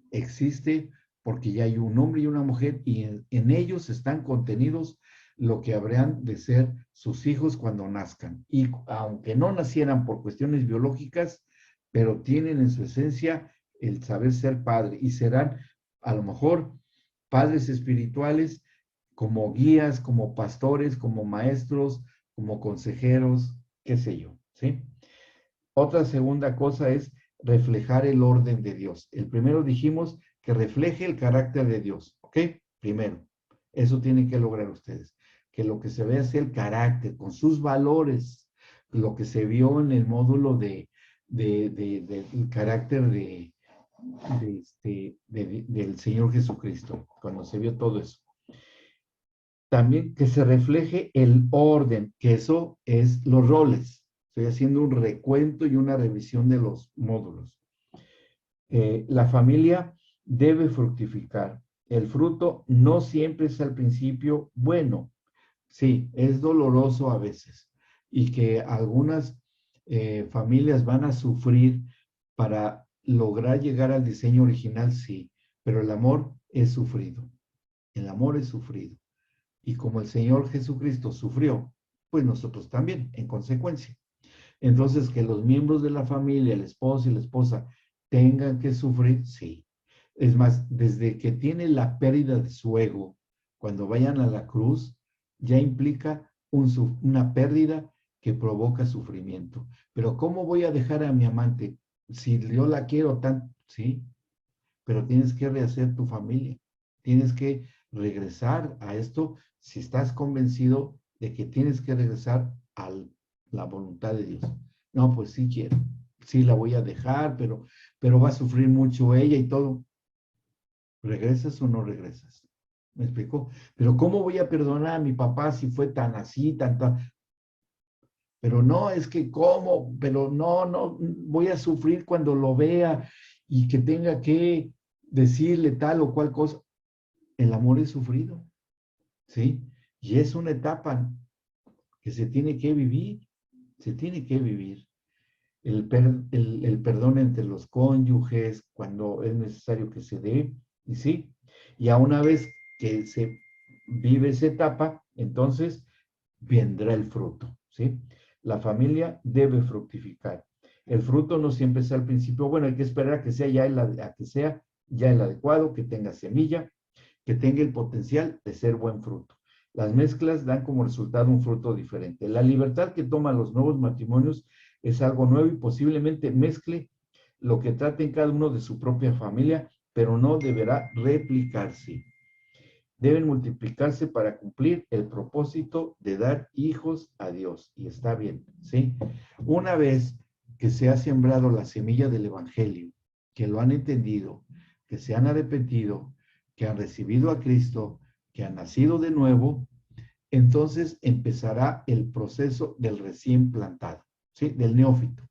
Existe porque ya hay un hombre y una mujer y en ellos están contenidos lo que habrán de ser sus hijos cuando nazcan. Y aunque no nacieran por cuestiones biológicas, pero tienen en su esencia el saber ser padre y serán a lo mejor padres espirituales como guías, como pastores, como maestros, como consejeros, qué sé yo, ¿sí? Otra segunda cosa es reflejar el orden de Dios. El primero dijimos que refleje el carácter de Dios, ¿ok? Primero, eso tienen que lograr ustedes, que lo que se vea sea el carácter, con sus valores, lo que se vio en el módulo del carácter del Señor Jesucristo, cuando se vio todo eso. También que se refleje el orden, que eso es los roles. Estoy haciendo un recuento y una revisión de los módulos. La familia debe fructificar. El fruto no siempre es al principio bueno. Sí, es doloroso a veces. Y que algunas familias van a sufrir para lograr llegar al diseño original, sí. Pero el amor es sufrido. El amor es sufrido. Y como el Señor Jesucristo sufrió, pues nosotros también, en consecuencia. Entonces, que los miembros de la familia, el esposo y la esposa, tengan que sufrir, sí. Es más, desde que tiene la pérdida de su ego, cuando vayan a la cruz, ya implica una pérdida que provoca sufrimiento. Pero ¿cómo voy a dejar a mi amante? Si yo la quiero tanto, sí, pero tienes que rehacer tu familia. Tienes que regresar a esto si estás convencido de que tienes que regresar a la voluntad de Dios. No, pues sí quiero. Sí la voy a dejar, pero va a sufrir mucho ella y todo. ¿Regresas o no regresas? ¿Me explico? Pero ¿cómo voy a perdonar a mi papá si fue tan así, tan? Pero no, es que ¿cómo? Pero no, voy a sufrir cuando lo vea y que tenga que decirle tal o cual cosa. El amor es sufrido, ¿sí? Y es una etapa que se tiene que vivir, se tiene que vivir. El perdón entre los cónyuges cuando es necesario que se dé, y sí, y a una vez que se vive esa etapa, entonces vendrá el fruto, ¿sí? La familia debe fructificar. El fruto no siempre es al principio, bueno, hay que esperar a que sea ya el adecuado, que tenga semilla, que tenga el potencial de ser buen fruto. Las mezclas dan como resultado un fruto diferente. La libertad que toman los nuevos matrimonios es algo nuevo y posiblemente mezcle lo que traten cada uno de su propia familia, pero no deberá replicarse. Deben multiplicarse para cumplir el propósito de dar hijos a Dios. Y está bien, ¿sí? Una vez que se ha sembrado la semilla del Evangelio, que lo han entendido, que se han arrepentido, que han recibido a Cristo, que han nacido de nuevo, entonces empezará el proceso del recién plantado, ¿sí? Del neófito,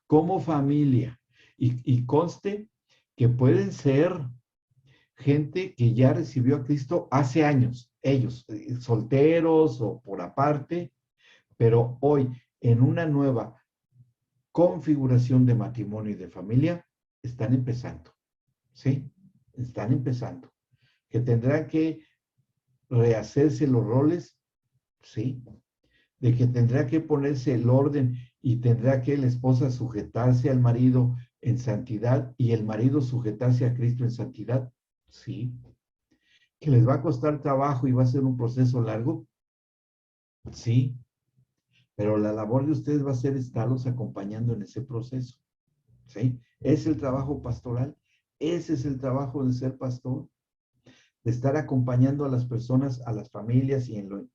como familia. Y conste que pueden ser gente que ya recibió a Cristo hace años, ellos, solteros o por aparte, pero hoy en una nueva configuración de matrimonio y de familia, están empezando, ¿sí? Están empezando. Que tendrán que rehacerse los roles, ¿sí? De que tendrá que ponerse el orden y tendrá que la esposa sujetarse al marido en santidad y el marido sujetarse a Cristo en santidad, sí. Que les va a costar trabajo y va a ser un proceso largo, sí. Pero la labor de ustedes va a ser estarlos acompañando en ese proceso, ¿sí? Es el trabajo pastoral, ese es el trabajo de ser pastor, de estar acompañando a las personas, a las familias y en lo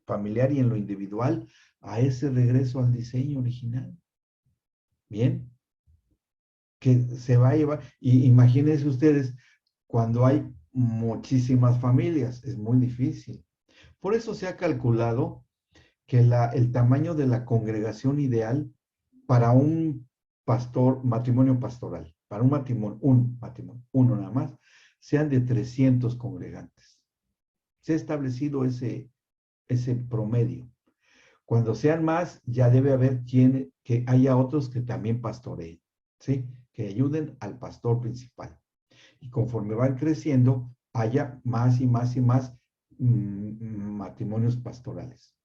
familiar y en lo individual, a ese regreso al diseño original. Bien, que se va a llevar, y imagínense ustedes, cuando hay muchísimas familias, es muy difícil. Por eso se ha calculado que el tamaño de la congregación ideal para un matrimonio pastoral, para un matrimonio, uno nada más, sean de 300 congregantes. Se ha establecido ese promedio. Cuando sean más, ya debe haber que haya otros que también pastoreen, ¿sí? Que ayuden al pastor principal. Y conforme van creciendo, haya más y más y más matrimonios pastorales.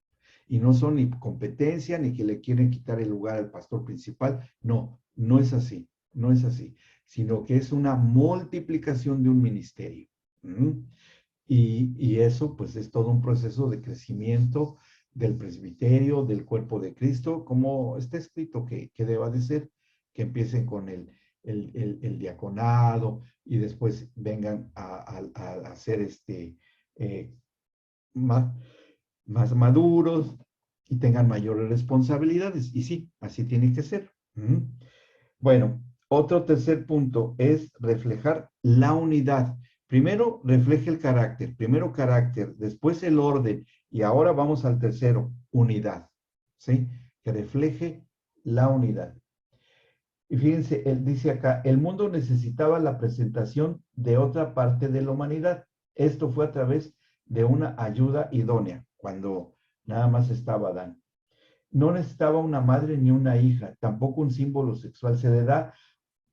Y no son ni competencia, ni que le quieren quitar el lugar al pastor principal. No, no es así, no es así, sino que es una multiplicación de un ministerio. Y eso pues es todo un proceso de crecimiento del presbiterio, del cuerpo de Cristo, como está escrito que deba de ser, que empiecen con el diaconado y después vengan a hacer más maduros y tengan mayores responsabilidades. Y sí, así tiene que ser. Bueno, otro tercer punto es reflejar la unidad. Primero refleja el carácter, primero carácter, después el orden y ahora vamos al tercero, unidad, ¿sí? Que refleje la unidad. Y fíjense, él dice acá, el mundo necesitaba la presentación de otra parte de la humanidad. Esto fue a través de una ayuda idónea, cuando nada más estaba Adán. No necesitaba una madre ni una hija, tampoco un símbolo sexual. Se le da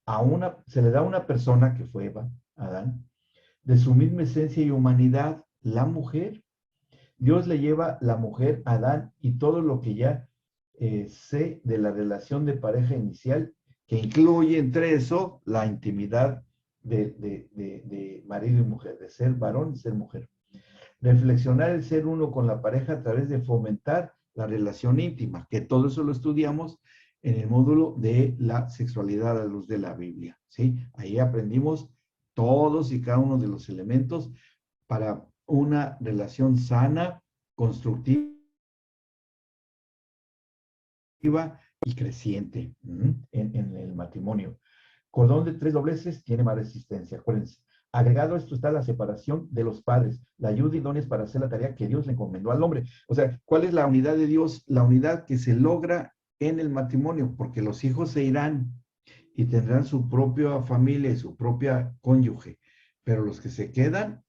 a una persona que fue Eva, Adán, de su misma esencia y humanidad, la mujer. Dios le lleva la mujer a Adán y todo lo que ya sé de la relación de pareja inicial, que incluye entre eso la intimidad de marido y mujer, de ser varón y ser mujer. Reflexionar el ser uno con la pareja a través de fomentar la relación íntima, que todo eso lo estudiamos en el módulo de la sexualidad a la luz de la Biblia, ¿sí? Ahí aprendimos todos y cada uno de los elementos para una relación sana, constructiva y creciente en el matrimonio. Cordón de 3 dobleces tiene más resistencia, acuérdense. Agregado a esto está la separación de los padres, la ayuda idónea para hacer la tarea que Dios le encomendó al hombre. O sea, ¿cuál es la unidad de Dios? La unidad que se logra en el matrimonio, porque los hijos se irán y tendrán su propia familia y su propia cónyuge, pero los que se quedan,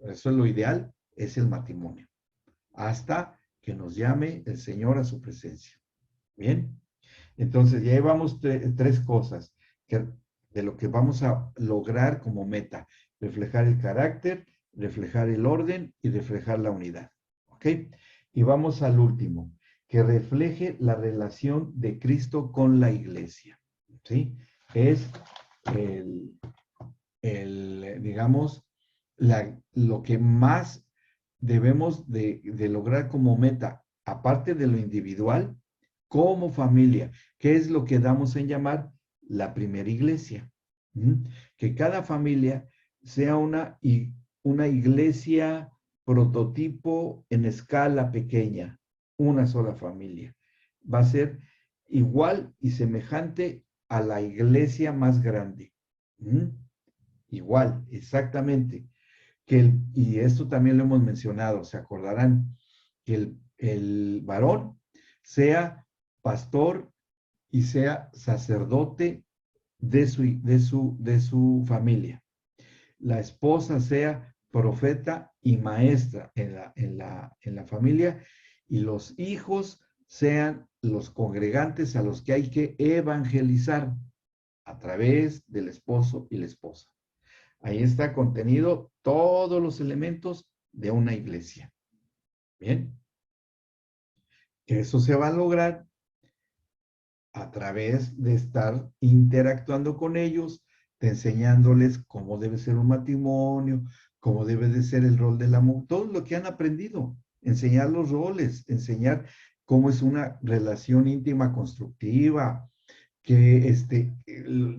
eso es lo ideal, es el matrimonio, hasta que nos llame el Señor a su presencia. Bien, entonces ya llevamos 3 cosas de lo que vamos a lograr como meta: reflejar el carácter, reflejar el orden y reflejar la unidad. ¿Ok? Y vamos al último, que refleje la relación de Cristo con la iglesia. ¿Sí? Es digamos, lo que más debemos de lograr como meta, aparte de lo individual, como familia, que es lo que damos en llamar la primera iglesia. Que cada familia sea una iglesia prototipo en escala pequeña, una sola familia. Va a ser igual y semejante a la iglesia más grande. Igual, exactamente. Y esto también lo hemos mencionado, se acordarán, que el varón sea pastor y sea sacerdote de su familia. La esposa sea profeta y maestra en la familia, y los hijos sean los congregantes a los que hay que evangelizar a través del esposo y la esposa. Ahí está contenido todos los elementos de una iglesia. Bien. Eso se va a lograr a través de estar interactuando con ellos, enseñándoles cómo debe ser un matrimonio, cómo debe de ser el rol del amor, todo lo que han aprendido, enseñar los roles, enseñar cómo es una relación íntima constructiva, que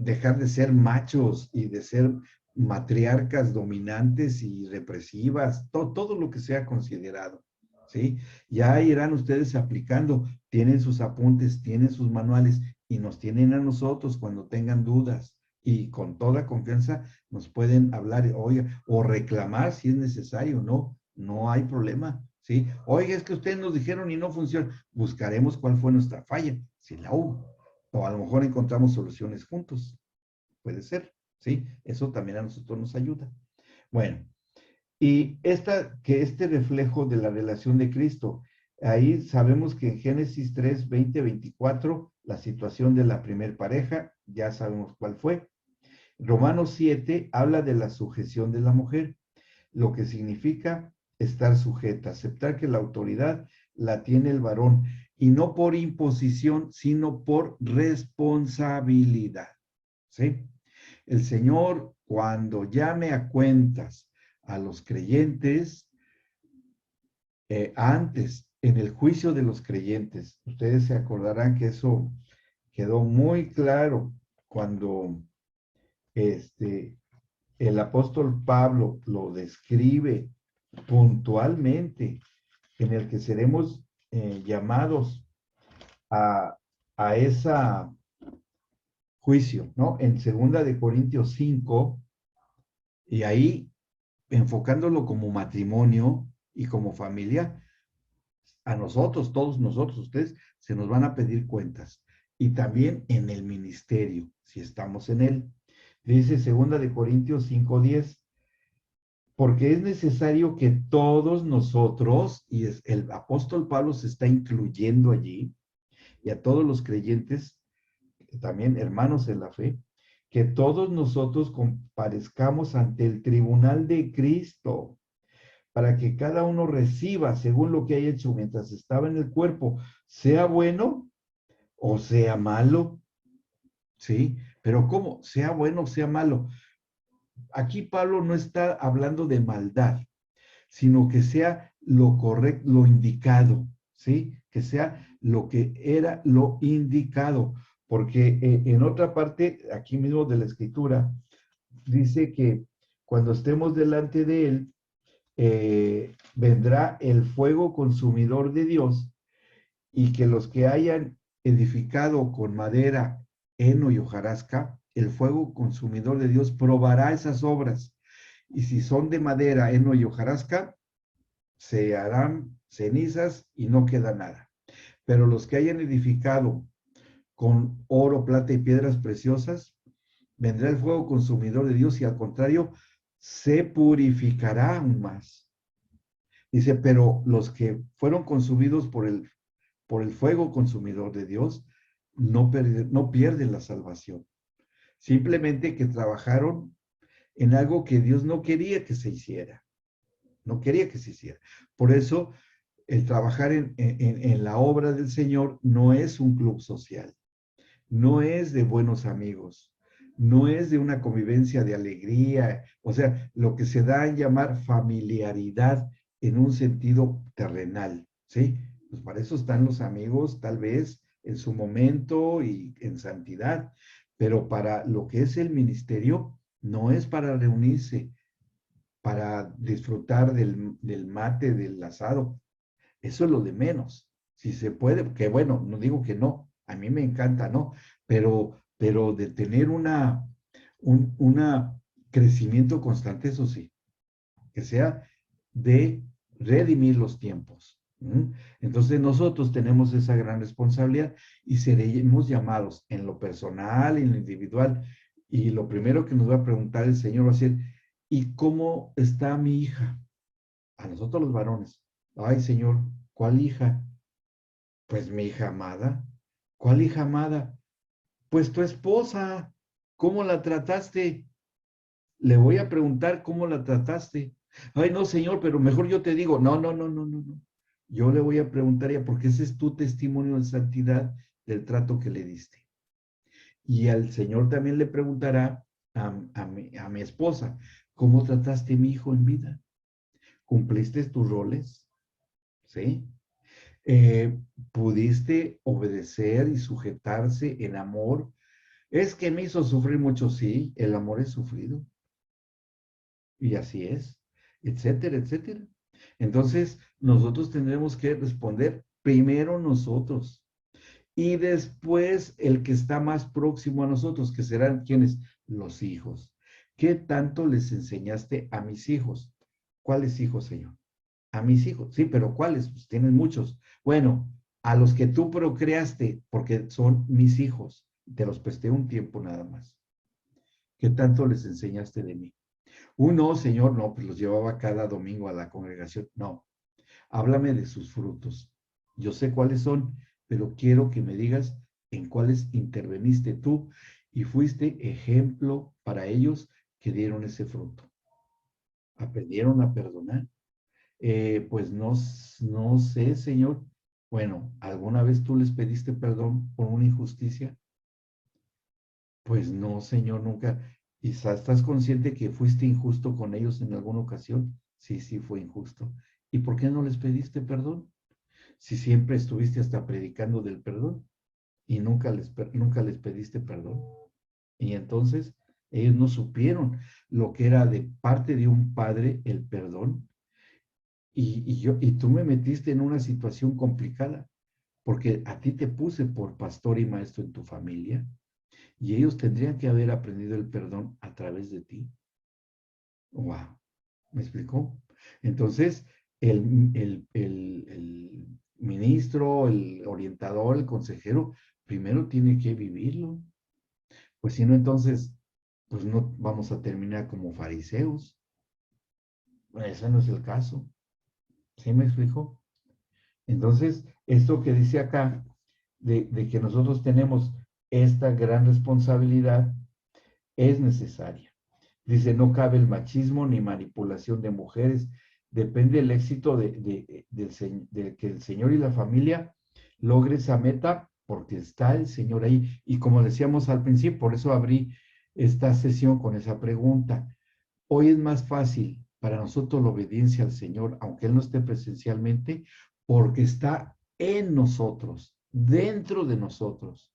dejar de ser machos y de ser matriarcas dominantes y represivas, todo lo que sea considerado, ¿sí? Ya irán ustedes aplicando, tienen sus apuntes, tienen sus manuales y nos tienen a nosotros cuando tengan dudas, y con toda confianza nos pueden hablar, oiga, o reclamar si es necesario, no hay problema, ¿sí? Oiga, es que ustedes nos dijeron y no funciona, buscaremos cuál fue nuestra falla, si la hubo, o a lo mejor encontramos soluciones juntos, puede ser, ¿sí? Eso también a nosotros nos ayuda. Bueno, y este reflejo de la relación de Cristo, ahí sabemos que en Génesis 3, 20, 24, la situación de la primer pareja, ya sabemos cuál fue. Romanos 7 habla de la sujeción de la mujer, lo que significa estar sujeta, aceptar que la autoridad la tiene el varón, y no por imposición, sino por responsabilidad, ¿sí? El Señor, cuando llame a cuentas a los creyentes, antes, en el juicio de los creyentes, ustedes se acordarán que eso quedó muy claro cuando el apóstol Pablo lo describe puntualmente, en el que seremos llamados a esa juicio, ¿no? En 2 de Corintios 5, y ahí enfocándolo como matrimonio y como familia, a nosotros, todos nosotros, ustedes, se nos van a pedir cuentas. Y también en el ministerio, si estamos en él. Dice 2 de Corintios 5:10, porque es necesario que todos nosotros, y el apóstol Pablo se está incluyendo allí, y a todos los creyentes, también hermanos en la fe, que todos nosotros comparezcamos ante el tribunal de Cristo, para que cada uno reciba según lo que haya hecho mientras estaba en el cuerpo, sea bueno o sea malo, ¿sí? Pero ¿cómo? Sea bueno o sea malo. aquí Pablo no está hablando de maldad, sino que sea lo correcto, lo indicado, ¿sí? Que sea lo que era lo indicado. Porque en otra parte, aquí mismo de la escritura, dice que cuando estemos delante de él, vendrá el fuego consumidor de Dios, y que los que hayan edificado con madera, heno y hojarasca, el fuego consumidor de Dios probará esas obras. Y si son de madera, heno y hojarasca, se harán cenizas y no queda nada. Pero los que hayan edificado con oro, plata y piedras preciosas, vendrá el fuego consumidor de Dios y al contrario, se purificará aún más. Dice, pero los que fueron consumidos por el fuego consumidor de Dios, no pierden la salvación. Simplemente que trabajaron en algo que Dios no quería que se hiciera. No quería que se hiciera. Por eso, el trabajar en la obra del Señor no es un club social. No es de buenos amigos. No es de una convivencia de alegría. O sea, lo que se da en llamar familiaridad en un sentido terrenal, ¿sí? Pues para eso están los amigos, tal vez, en su momento y en santidad. Pero para lo que es el ministerio, no es para reunirse, para disfrutar del mate, del asado. Eso es lo de menos. Si se puede, que bueno, no digo que no, a mí me encanta, ¿no? Pero de tener un crecimiento constante, eso sí, que sea de redimir los tiempos. Entonces nosotros tenemos esa gran responsabilidad y seremos llamados en lo personal, en lo individual. Y lo primero que nos va a preguntar el Señor va a ser, ¿y cómo está mi hija? A nosotros los varones. Ay, Señor, ¿cuál hija? Pues mi hija amada. ¿Cuál hija amada? Pues tu esposa. ¿Cómo la trataste? Le voy a preguntar cómo la trataste. Ay, no, Señor, pero mejor yo te digo, no. Yo le voy a preguntar ya, porque ese es tu testimonio de santidad del trato que le diste. Y al Señor también le preguntará a mi esposa, ¿cómo trataste a mi hijo en vida? ¿Cumpliste tus roles? ¿Sí? ¿Pudiste obedecer y sujetarse en amor? Es que me hizo sufrir mucho, sí, el amor es sufrido. Y así es, etcétera, etcétera. Entonces, nosotros tendremos que responder primero nosotros y después el que está más próximo a nosotros, que serán ¿quiénes? Los hijos. ¿Qué tanto les enseñaste a mis hijos? ¿Cuáles hijos, Señor? A mis hijos, sí, pero ¿cuáles? Pues tienen muchos. Bueno, a los que tú procreaste, porque son mis hijos, te los presté un tiempo nada más. ¿Qué tanto les enseñaste de mí? No, Señor, no, pues los llevaba cada domingo a la congregación. No, háblame de sus frutos. Yo sé cuáles son, pero quiero que me digas en cuáles interveniste tú y fuiste ejemplo para ellos que dieron ese fruto. ¿Aprendieron a perdonar? Pues no sé, Señor. Bueno, ¿alguna vez tú les pediste perdón por una injusticia? Pues no, Señor, nunca. Quizás estás consciente que fuiste injusto con ellos en alguna ocasión. Sí, fue injusto. ¿Y por qué no les pediste perdón? Si siempre estuviste hasta predicando del perdón y nunca les pediste perdón. Y entonces ellos no supieron lo que era de parte de un padre el perdón. Y tú me metiste en una situación complicada, porque a ti te puse por pastor y maestro en tu familia, y ellos tendrían que haber aprendido el perdón a través de ti. ¡Wow! ¿Me explicó? Entonces, el ministro, el orientador, el consejero, primero tiene que vivirlo. Pues si no, entonces, pues no vamos a terminar como fariseos. Ese no es el caso. ¿Sí me explico? Entonces, esto que dice acá, de que nosotros tenemos esta gran responsabilidad, es necesaria. Dice, no cabe el machismo ni manipulación de mujeres. Depende el éxito de que el Señor y la familia logre esa meta, porque está el Señor ahí. Y como decíamos al principio, por eso abrí esta sesión con esa pregunta. Hoy es más fácil para nosotros la obediencia al Señor, aunque Él no esté presencialmente, porque está en nosotros, dentro de nosotros.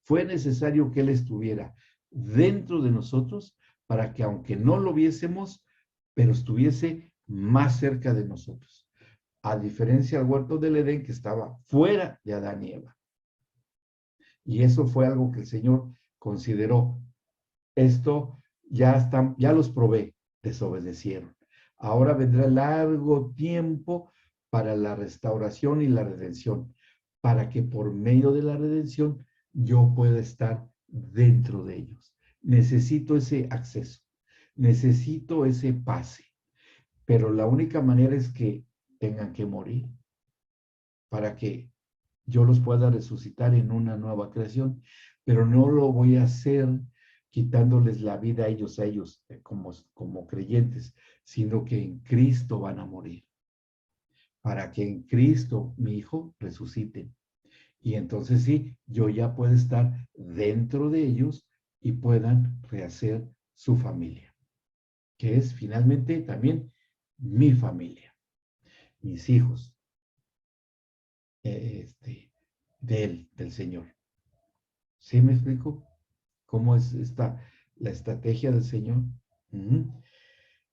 Fue necesario que Él estuviera dentro de nosotros para que aunque no lo viésemos, pero estuviese más cerca de nosotros. A diferencia del huerto del Edén que estaba fuera de Adán y Eva. Y eso fue algo que el Señor consideró. Esto ya los probé, desobedecieron. Ahora vendrá largo tiempo para la restauración y la redención, para que por medio de la redención yo pueda estar dentro de ellos. Necesito ese acceso, necesito ese pase, pero la única manera es que tengan que morir para que yo los pueda resucitar en una nueva creación, pero no lo voy a hacer quitándoles la vida a ellos como creyentes, sino que en Cristo van a morir, para que en Cristo mi Hijo resucite. Y entonces sí, yo ya puedo estar dentro de ellos y puedan rehacer su familia, que es finalmente también mi familia, mis hijos, del Señor. ¿Sí me explico? ¿Cómo es la estrategia del Señor?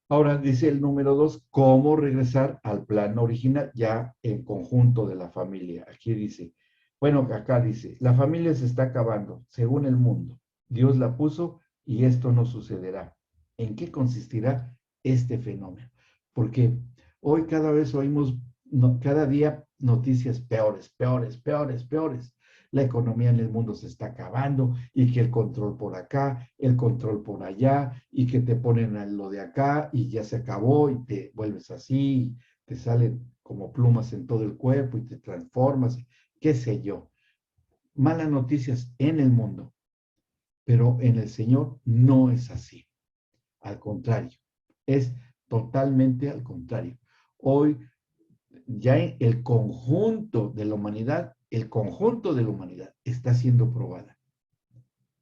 Ahora dice el número 2, cómo regresar al plan original ya en conjunto de la familia. Aquí dice, bueno, acá dice, la familia se está acabando, según el mundo. Dios la puso y esto no sucederá. ¿En qué consistirá este fenómeno? Porque hoy cada vez oímos, cada día noticias peores, peores, peores, peores. La economía en el mundo se está acabando y que el control por acá, el control por allá y que te ponen a lo de acá y ya se acabó y te vuelves así, te salen como plumas en todo el cuerpo y te transformas, qué sé yo. Malas noticias en el mundo, pero en el Señor no es así. Al contrario, es totalmente al contrario. Hoy ya el conjunto de la humanidad está siendo probada.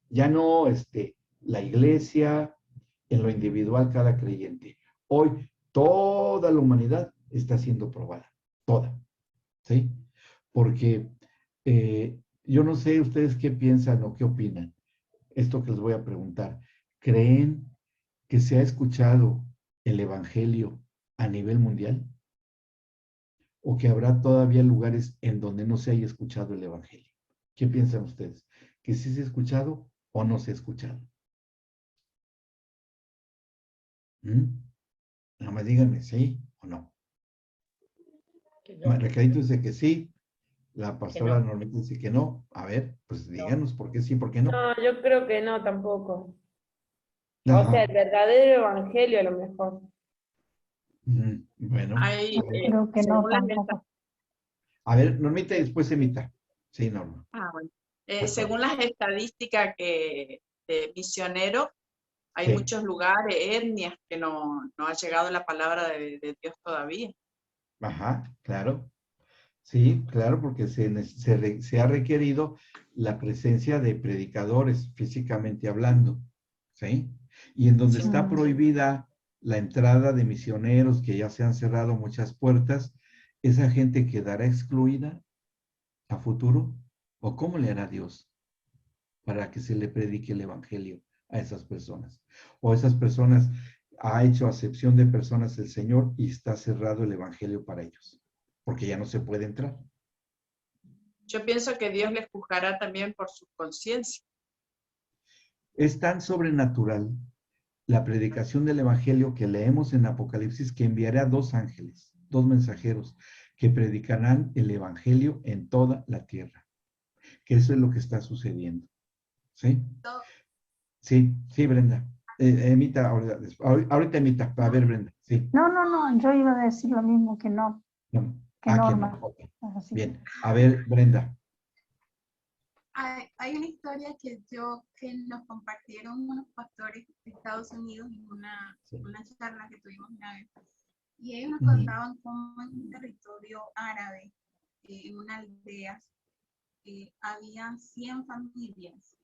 Ya no la iglesia, en lo individual cada creyente. Hoy toda la humanidad está siendo probada, toda, ¿sí? Porque yo no sé ustedes qué piensan o qué opinan. Esto que les voy a preguntar, ¿creen que se ha escuchado el Evangelio a nivel mundial? ¿O que habrá todavía lugares en donde no se haya escuchado el Evangelio? ¿Qué piensan ustedes? ¿Que sí se ha escuchado o no se ha escuchado? Nada más díganme sí o no. No, Recadito dice que sí, la pastora no. Normita dice que no. A ver, pues No. díganos por qué sí, por qué no. No, yo creo que no tampoco. O Ajá. sea, el verdadero evangelio a lo mejor. Bueno, Hay, Creo que no según las tampoco. a ver, Normita y después Emita. Sí, Norma. bueno. Pastora. Según las estadísticas de misioneros, hay Sí. muchos lugares, etnias, que no ha llegado la palabra de Dios todavía. Ajá, claro. Sí, claro, porque se ha requerido la presencia de predicadores, físicamente hablando, ¿sí? Y en donde Sí. está prohibida la entrada de misioneros, que ya se han cerrado muchas puertas, ¿esa gente quedará excluida a futuro? ¿O cómo le hará Dios para que se le predique el Evangelio a esas personas? ¿O esas personas ha hecho acepción de personas el Señor y está cerrado el Evangelio para ellos? Porque ya no se puede entrar. Yo pienso que Dios les juzgará también por su conciencia. Es tan sobrenatural la predicación del Evangelio que leemos en Apocalipsis que enviará 2 ángeles, 2 mensajeros, que predicarán el Evangelio en toda la tierra. Que eso es lo que está sucediendo. ¿Sí? Sí, sí, Brenda. Emita, ahorita Emita. A ver, Brenda. Sí. No, yo iba a decir lo mismo que no, No. que Que Norma. no. Okay. Así. Bien. A ver, Brenda. Hay una historia que nos compartieron unos pastores de Estados Unidos en una charla que tuvimos una vez. Y ellos nos contaban cómo en un territorio árabe, en una aldea, habían 100 familias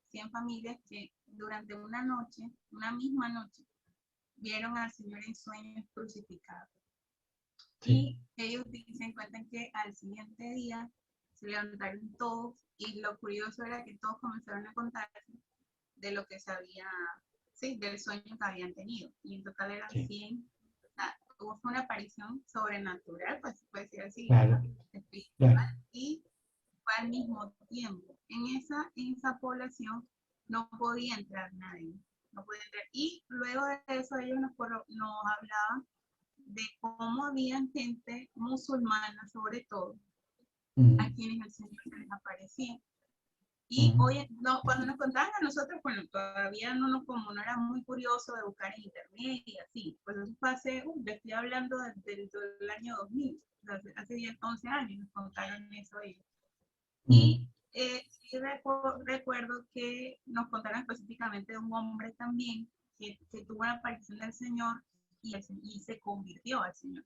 que durante una noche, una misma noche, vieron al Señor en sueños crucificado. Sí. Y ellos cuentan que al siguiente día se levantaron todos y lo curioso era que todos comenzaron a contar de lo que sabía, sí, del sueño que habían tenido. Y en total eran Sí. 100. O sea, hubo una aparición sobrenatural, pues se puede decir así, Claro, espiritual, claro. y fue al mismo tiempo. En esa población no podía entrar nadie. No podía entrar. Y luego de eso ellos nos hablaban de cómo había gente musulmana, sobre todo, a quienes el Señor se les aparecía. Y hoy, no, cuando nos contaban a nosotros, bueno, todavía como no era muy curioso de buscar en internet y así, pues eso fue hace, le estoy hablando del año 2000, hace 10, 11 años nos contaron eso ellos. Y sí recuerdo que nos contaron específicamente de un hombre también que tuvo la aparición del Señor y se convirtió al Señor.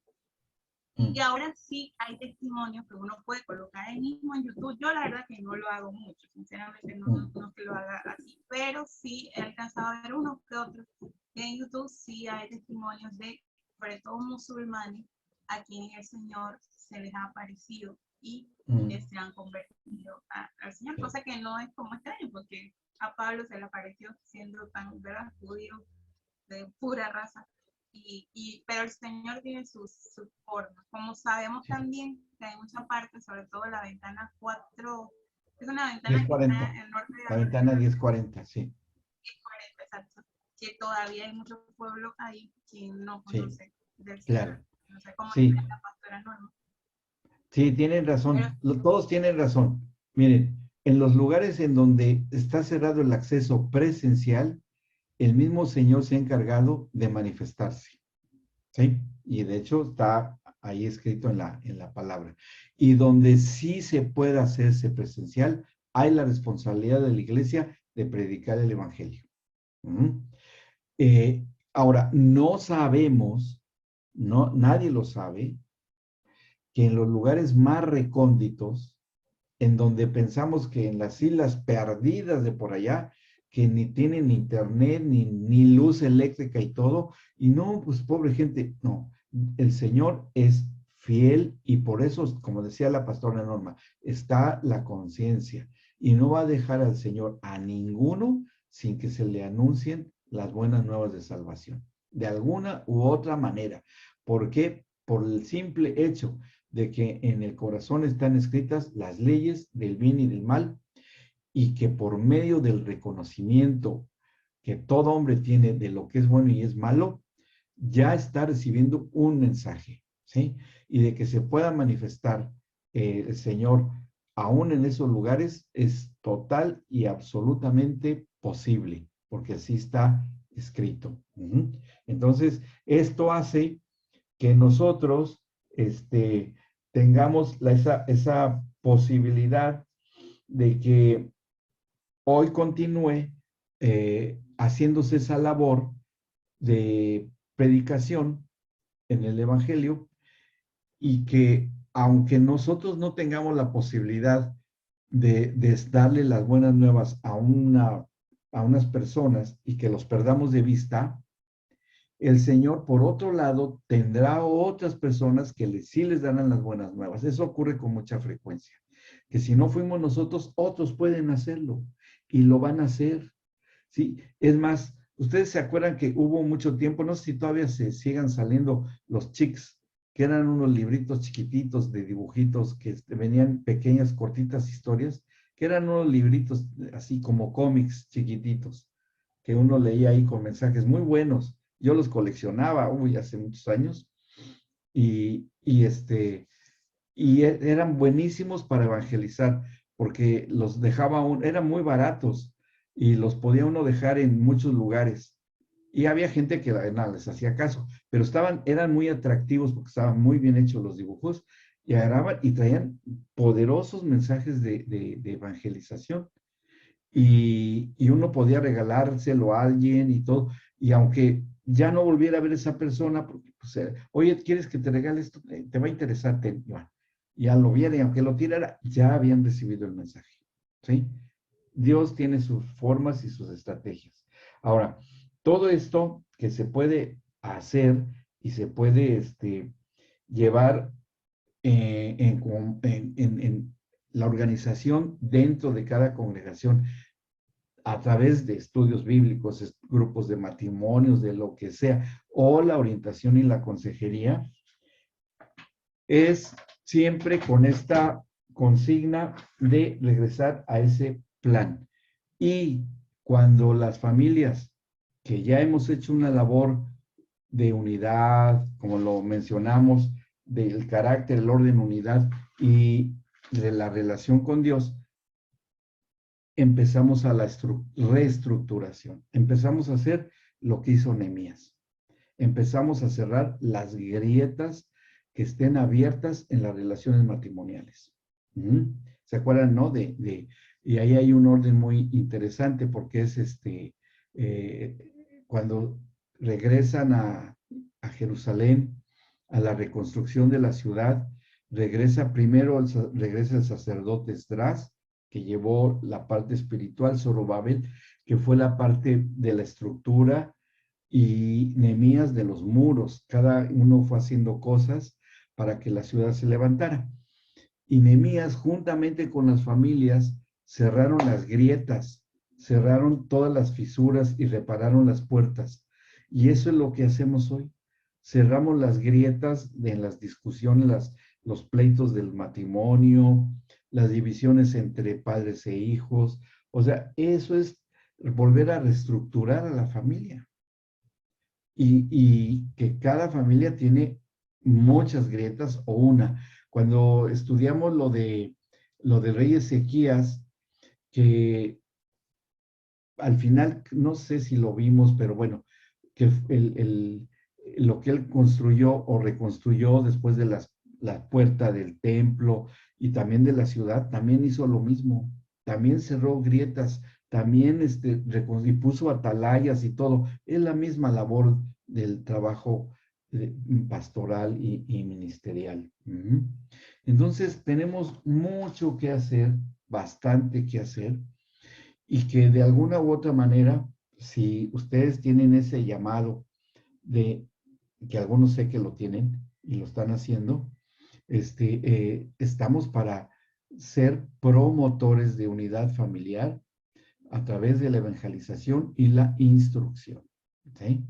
Y ahora sí hay testimonios que uno puede colocar ahí mismo en YouTube. Yo la verdad que no lo hago mucho, sinceramente no es que lo haga así, pero sí he alcanzado a ver unos que otros. En YouTube sí hay testimonios de, sobre todo musulmanes, a quienes el Señor se les ha aparecido y se han convertido al Señor, cosa que no es como extraño, porque a Pablo se le apareció siendo tan, ¿verdad?, judío de pura raza. Pero el Señor tiene sus formas. Como sabemos también que hay mucha parte, sobre todo la ventana 4, es una ventana 1040. que está en el norte de La ventana 1040, sí. 1040, exacto. Que todavía hay mucho pueblo ahí que no conoce del Señor. Claro. No sé cómo Sí. dice la pastora Norma. Sí, tienen razón. Todos tienen razón. Miren, en los lugares en donde está cerrado el acceso presencial, el mismo Señor se ha encargado de manifestarse. ¿Sí? Y de hecho está ahí escrito en la palabra. Y donde sí se puede hacerse presencial, hay la responsabilidad de la iglesia de predicar el evangelio. Ahora, no sabemos, nadie lo sabe, que en los lugares más recónditos, en donde pensamos que en las islas perdidas de por allá, que ni tienen internet, ni luz eléctrica y todo, y no, pues pobre gente, no, el Señor es fiel y por eso, como decía la pastora Norma, está la conciencia y no va a dejar al Señor a ninguno sin que se le anuncien las buenas nuevas de salvación, de alguna u otra manera. ¿Por qué? Por el simple hecho de que en el corazón están escritas las leyes del bien y del mal, y que por medio del reconocimiento que todo hombre tiene de lo que es bueno y es malo, ya está recibiendo un mensaje, ¿sí? Y de que se pueda manifestar el Señor aún en esos lugares es total y absolutamente posible, porque así está escrito. Entonces, esto hace que nosotros tengamos esa posibilidad de que hoy continúe haciéndose esa labor de predicación en el Evangelio y que aunque nosotros no tengamos la posibilidad de darle las buenas nuevas a unas personas y que los perdamos de vista, el Señor, por otro lado, tendrá otras personas que sí les darán las buenas nuevas. Eso ocurre con mucha frecuencia. Que si no fuimos nosotros, otros pueden hacerlo y lo van a hacer. ¿Sí? Es más, ustedes se acuerdan que hubo mucho tiempo, no sé si todavía se sigan saliendo los Chics, que eran unos libritos chiquititos de dibujitos que venían pequeñas, cortitas historias, que eran unos libritos así como cómics chiquititos, que uno leía ahí con mensajes muy buenos. Yo los coleccionaba, hace muchos años, y eran buenísimos para evangelizar, porque los dejaba eran muy baratos, y los podía uno dejar en muchos lugares. Y había gente que nada, les hacía caso, pero eran muy atractivos porque estaban muy bien hechos los dibujos, y agarraban y traían poderosos mensajes de evangelización. Y uno podía regalárselo a alguien y todo, y aunque ya no volviera a ver a esa persona, porque, pues, oye, ¿quieres que te regale esto? ¿Te va a interesar? Ya lo viera, y aunque lo tirara, ya habían recibido el mensaje, ¿sí? Dios tiene sus formas y sus estrategias. Ahora, todo esto que se puede hacer y se puede llevar en la organización dentro de cada congregación a través de estudios bíblicos, grupos de matrimonios, de lo que sea, o la orientación y la consejería, es siempre con esta consigna de regresar a ese plan. Y cuando las familias que ya hemos hecho una labor de unidad, como lo mencionamos, del carácter, el orden, unidad y de la relación con Dios, empezamos a la reestructuración. Empezamos a hacer lo que hizo Nehemías. Empezamos a cerrar las grietas que estén abiertas en las relaciones matrimoniales. ¿Se acuerdan, no? Y ahí hay un orden muy interesante porque es cuando regresan a Jerusalén, a la reconstrucción de la ciudad, regresa el sacerdote Esdras, que llevó la parte espiritual, Zorobabel, que fue la parte de la estructura, y Nehemías de los muros. Cada uno fue haciendo cosas para que la ciudad se levantara. Y Nehemías, juntamente con las familias, cerraron las grietas, cerraron todas las fisuras y repararon las puertas. Y eso es lo que hacemos hoy. Cerramos las grietas en las discusiones, los pleitos del matrimonio, las divisiones entre padres e hijos. O sea, eso es volver a reestructurar a la familia. Y que cada familia tiene muchas grietas o una. Cuando estudiamos lo de rey Ezequías, que al final, no sé si lo vimos, pero bueno, que lo que él construyó o reconstruyó después de la puerta del templo y también de la ciudad, también hizo lo mismo. También cerró grietas, también y puso atalayas y todo. Es la misma labor del trabajo pastoral y ministerial. Entonces, tenemos mucho que hacer, bastante que hacer, y que de alguna u otra manera, si ustedes tienen ese llamado de que algunos sé que lo tienen y lo están haciendo, estamos para ser promotores de unidad familiar a través de la evangelización y la instrucción. ¿Sí?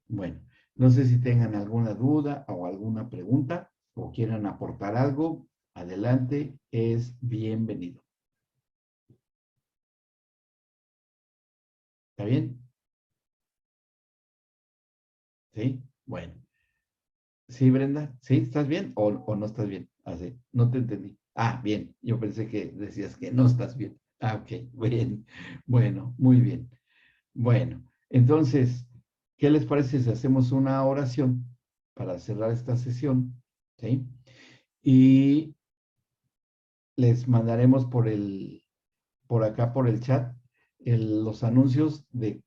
Bueno, no sé si tengan alguna duda o alguna pregunta o quieran aportar algo, adelante, es bienvenido. ¿Está bien? ¿Sí? Bueno. ¿Sí, Brenda? ¿Sí? ¿Estás bien o no estás bien? Ah, sí. No te entendí. Ah, bien. Yo pensé que decías que no estás bien. Ah, ok. Bien. Bueno, muy bien. Bueno, entonces, ¿qué les parece si hacemos una oración para cerrar esta sesión? ¿Sí? Y les mandaremos por acá, por el chat, los anuncios de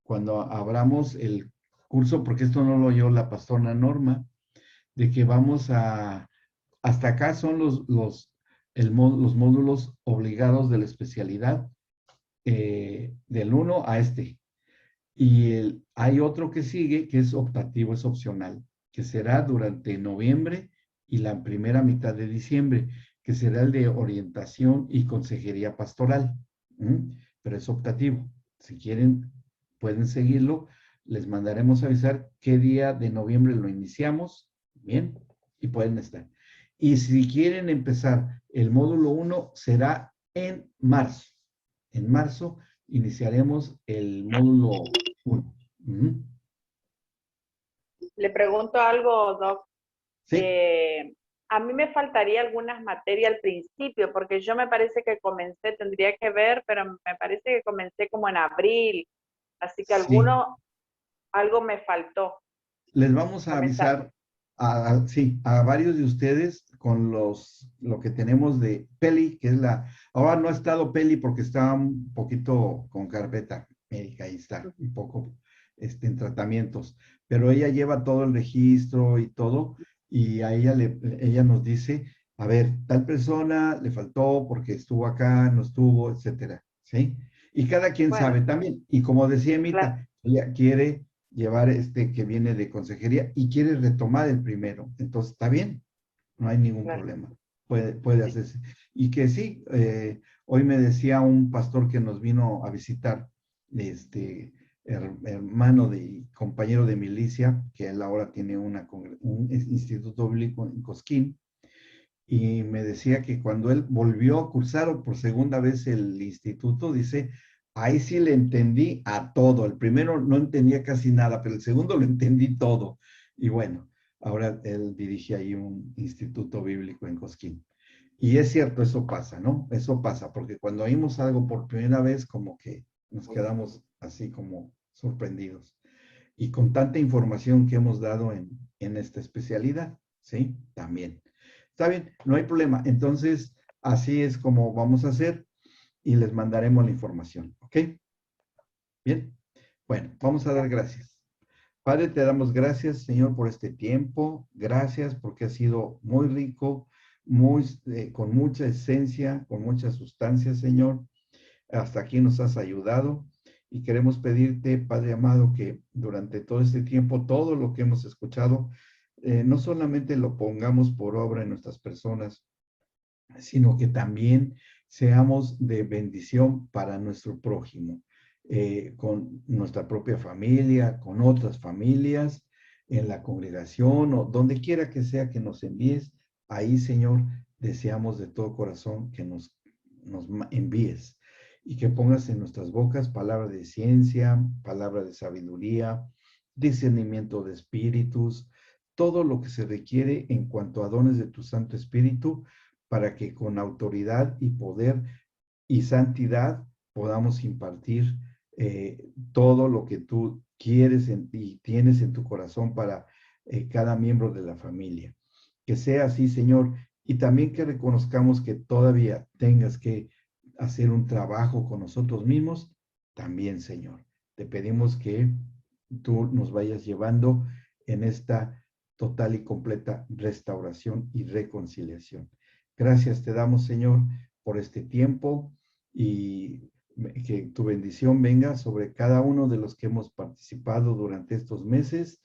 cuando abramos el curso, porque esto no lo oyó la pastora Norma, de que vamos hasta acá son los módulos obligados de la especialidad, del 1 a este. Y hay otro que sigue, que es optativo, es opcional, que será durante noviembre y la primera mitad de diciembre, que será el de orientación y consejería pastoral. Pero es optativo. Si quieren, pueden seguirlo. Les mandaremos avisar qué día de noviembre lo iniciamos. Bien, y pueden estar. Y si quieren empezar el módulo 1, será en marzo. En marzo iniciaremos el módulo 1. Le pregunto algo, Doc. Sí. A mí me faltaría algunas materias al principio, porque yo me parece que comencé, tendría que ver, pero me parece que comencé como en abril, así que Sí. algo me faltó. Les vamos a avisar a varios de ustedes con lo que tenemos de Peli, que es ahora no ha estado Peli porque está un poquito con carpeta médica, ahí está, un poco en tratamientos, pero ella lleva todo el registro y todo, y a ella nos dice, a ver, tal persona le faltó porque estuvo acá, no estuvo, etcétera, ¿sí? Y cada quien sabe también, y como decía Emita, ella quiere llevar este que viene de consejería y quiere retomar el primero. Entonces, está bien, no hay ningún Claro. problema. Puede hacerse. Y que sí, hoy me decía un pastor que nos vino a visitar, hermano y compañero de milicia, que él ahora tiene un instituto bíblico en Cosquín, y me decía que cuando él volvió a cursar por segunda vez el instituto, dice, ahí sí le entendí a todo. El primero no entendía casi nada, pero el segundo lo entendí todo. Y bueno, ahora él dirige ahí un instituto bíblico en Cosquín. Y es cierto, eso pasa, ¿no? Eso pasa, porque cuando oímos algo por primera vez, como que nos quedamos así como sorprendidos. Y con tanta información que hemos dado en esta especialidad, ¿sí? También. Está bien, no hay problema. Entonces, así es como vamos a hacer y les mandaremos la información, ¿ok? Bien. Bueno, vamos a dar gracias. Padre, te damos gracias, Señor, por este tiempo. Gracias porque ha sido muy rico, con mucha esencia, con mucha sustancia, Señor. Hasta aquí nos has ayudado y queremos pedirte, Padre amado, que durante todo este tiempo, todo lo que hemos escuchado, no solamente lo pongamos por obra en nuestras personas, sino que también seamos de bendición para nuestro prójimo, con nuestra propia familia, con otras familias, en la congregación o donde quiera que sea que nos envíes. Ahí, Señor, deseamos de todo corazón que nos envíes y que pongas en nuestras bocas palabra de ciencia, palabra de sabiduría, discernimiento de espíritus, todo lo que se requiere en cuanto a dones de tu Santo Espíritu, para que con autoridad y poder y santidad podamos impartir todo lo que tú quieres y tienes en tu corazón para cada miembro de la familia. Que sea así, Señor, y también que reconozcamos que todavía tengas que hacer un trabajo con nosotros mismos, también, Señor. Te pedimos que tú nos vayas llevando en esta total y completa restauración y reconciliación. Gracias te damos, Señor, por este tiempo y que tu bendición venga sobre cada uno de los que hemos participado durante estos meses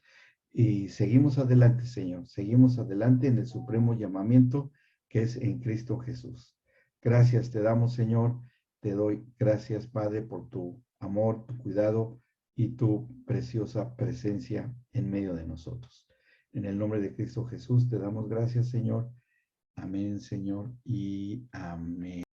y seguimos adelante, Señor. Seguimos adelante en el supremo llamamiento que es en Cristo Jesús. Gracias te damos, Señor. Te doy gracias, Padre, por tu amor, tu cuidado y tu preciosa presencia en medio de nosotros. En el nombre de Cristo Jesús te damos gracias, Señor. Amén, Señor, y amén.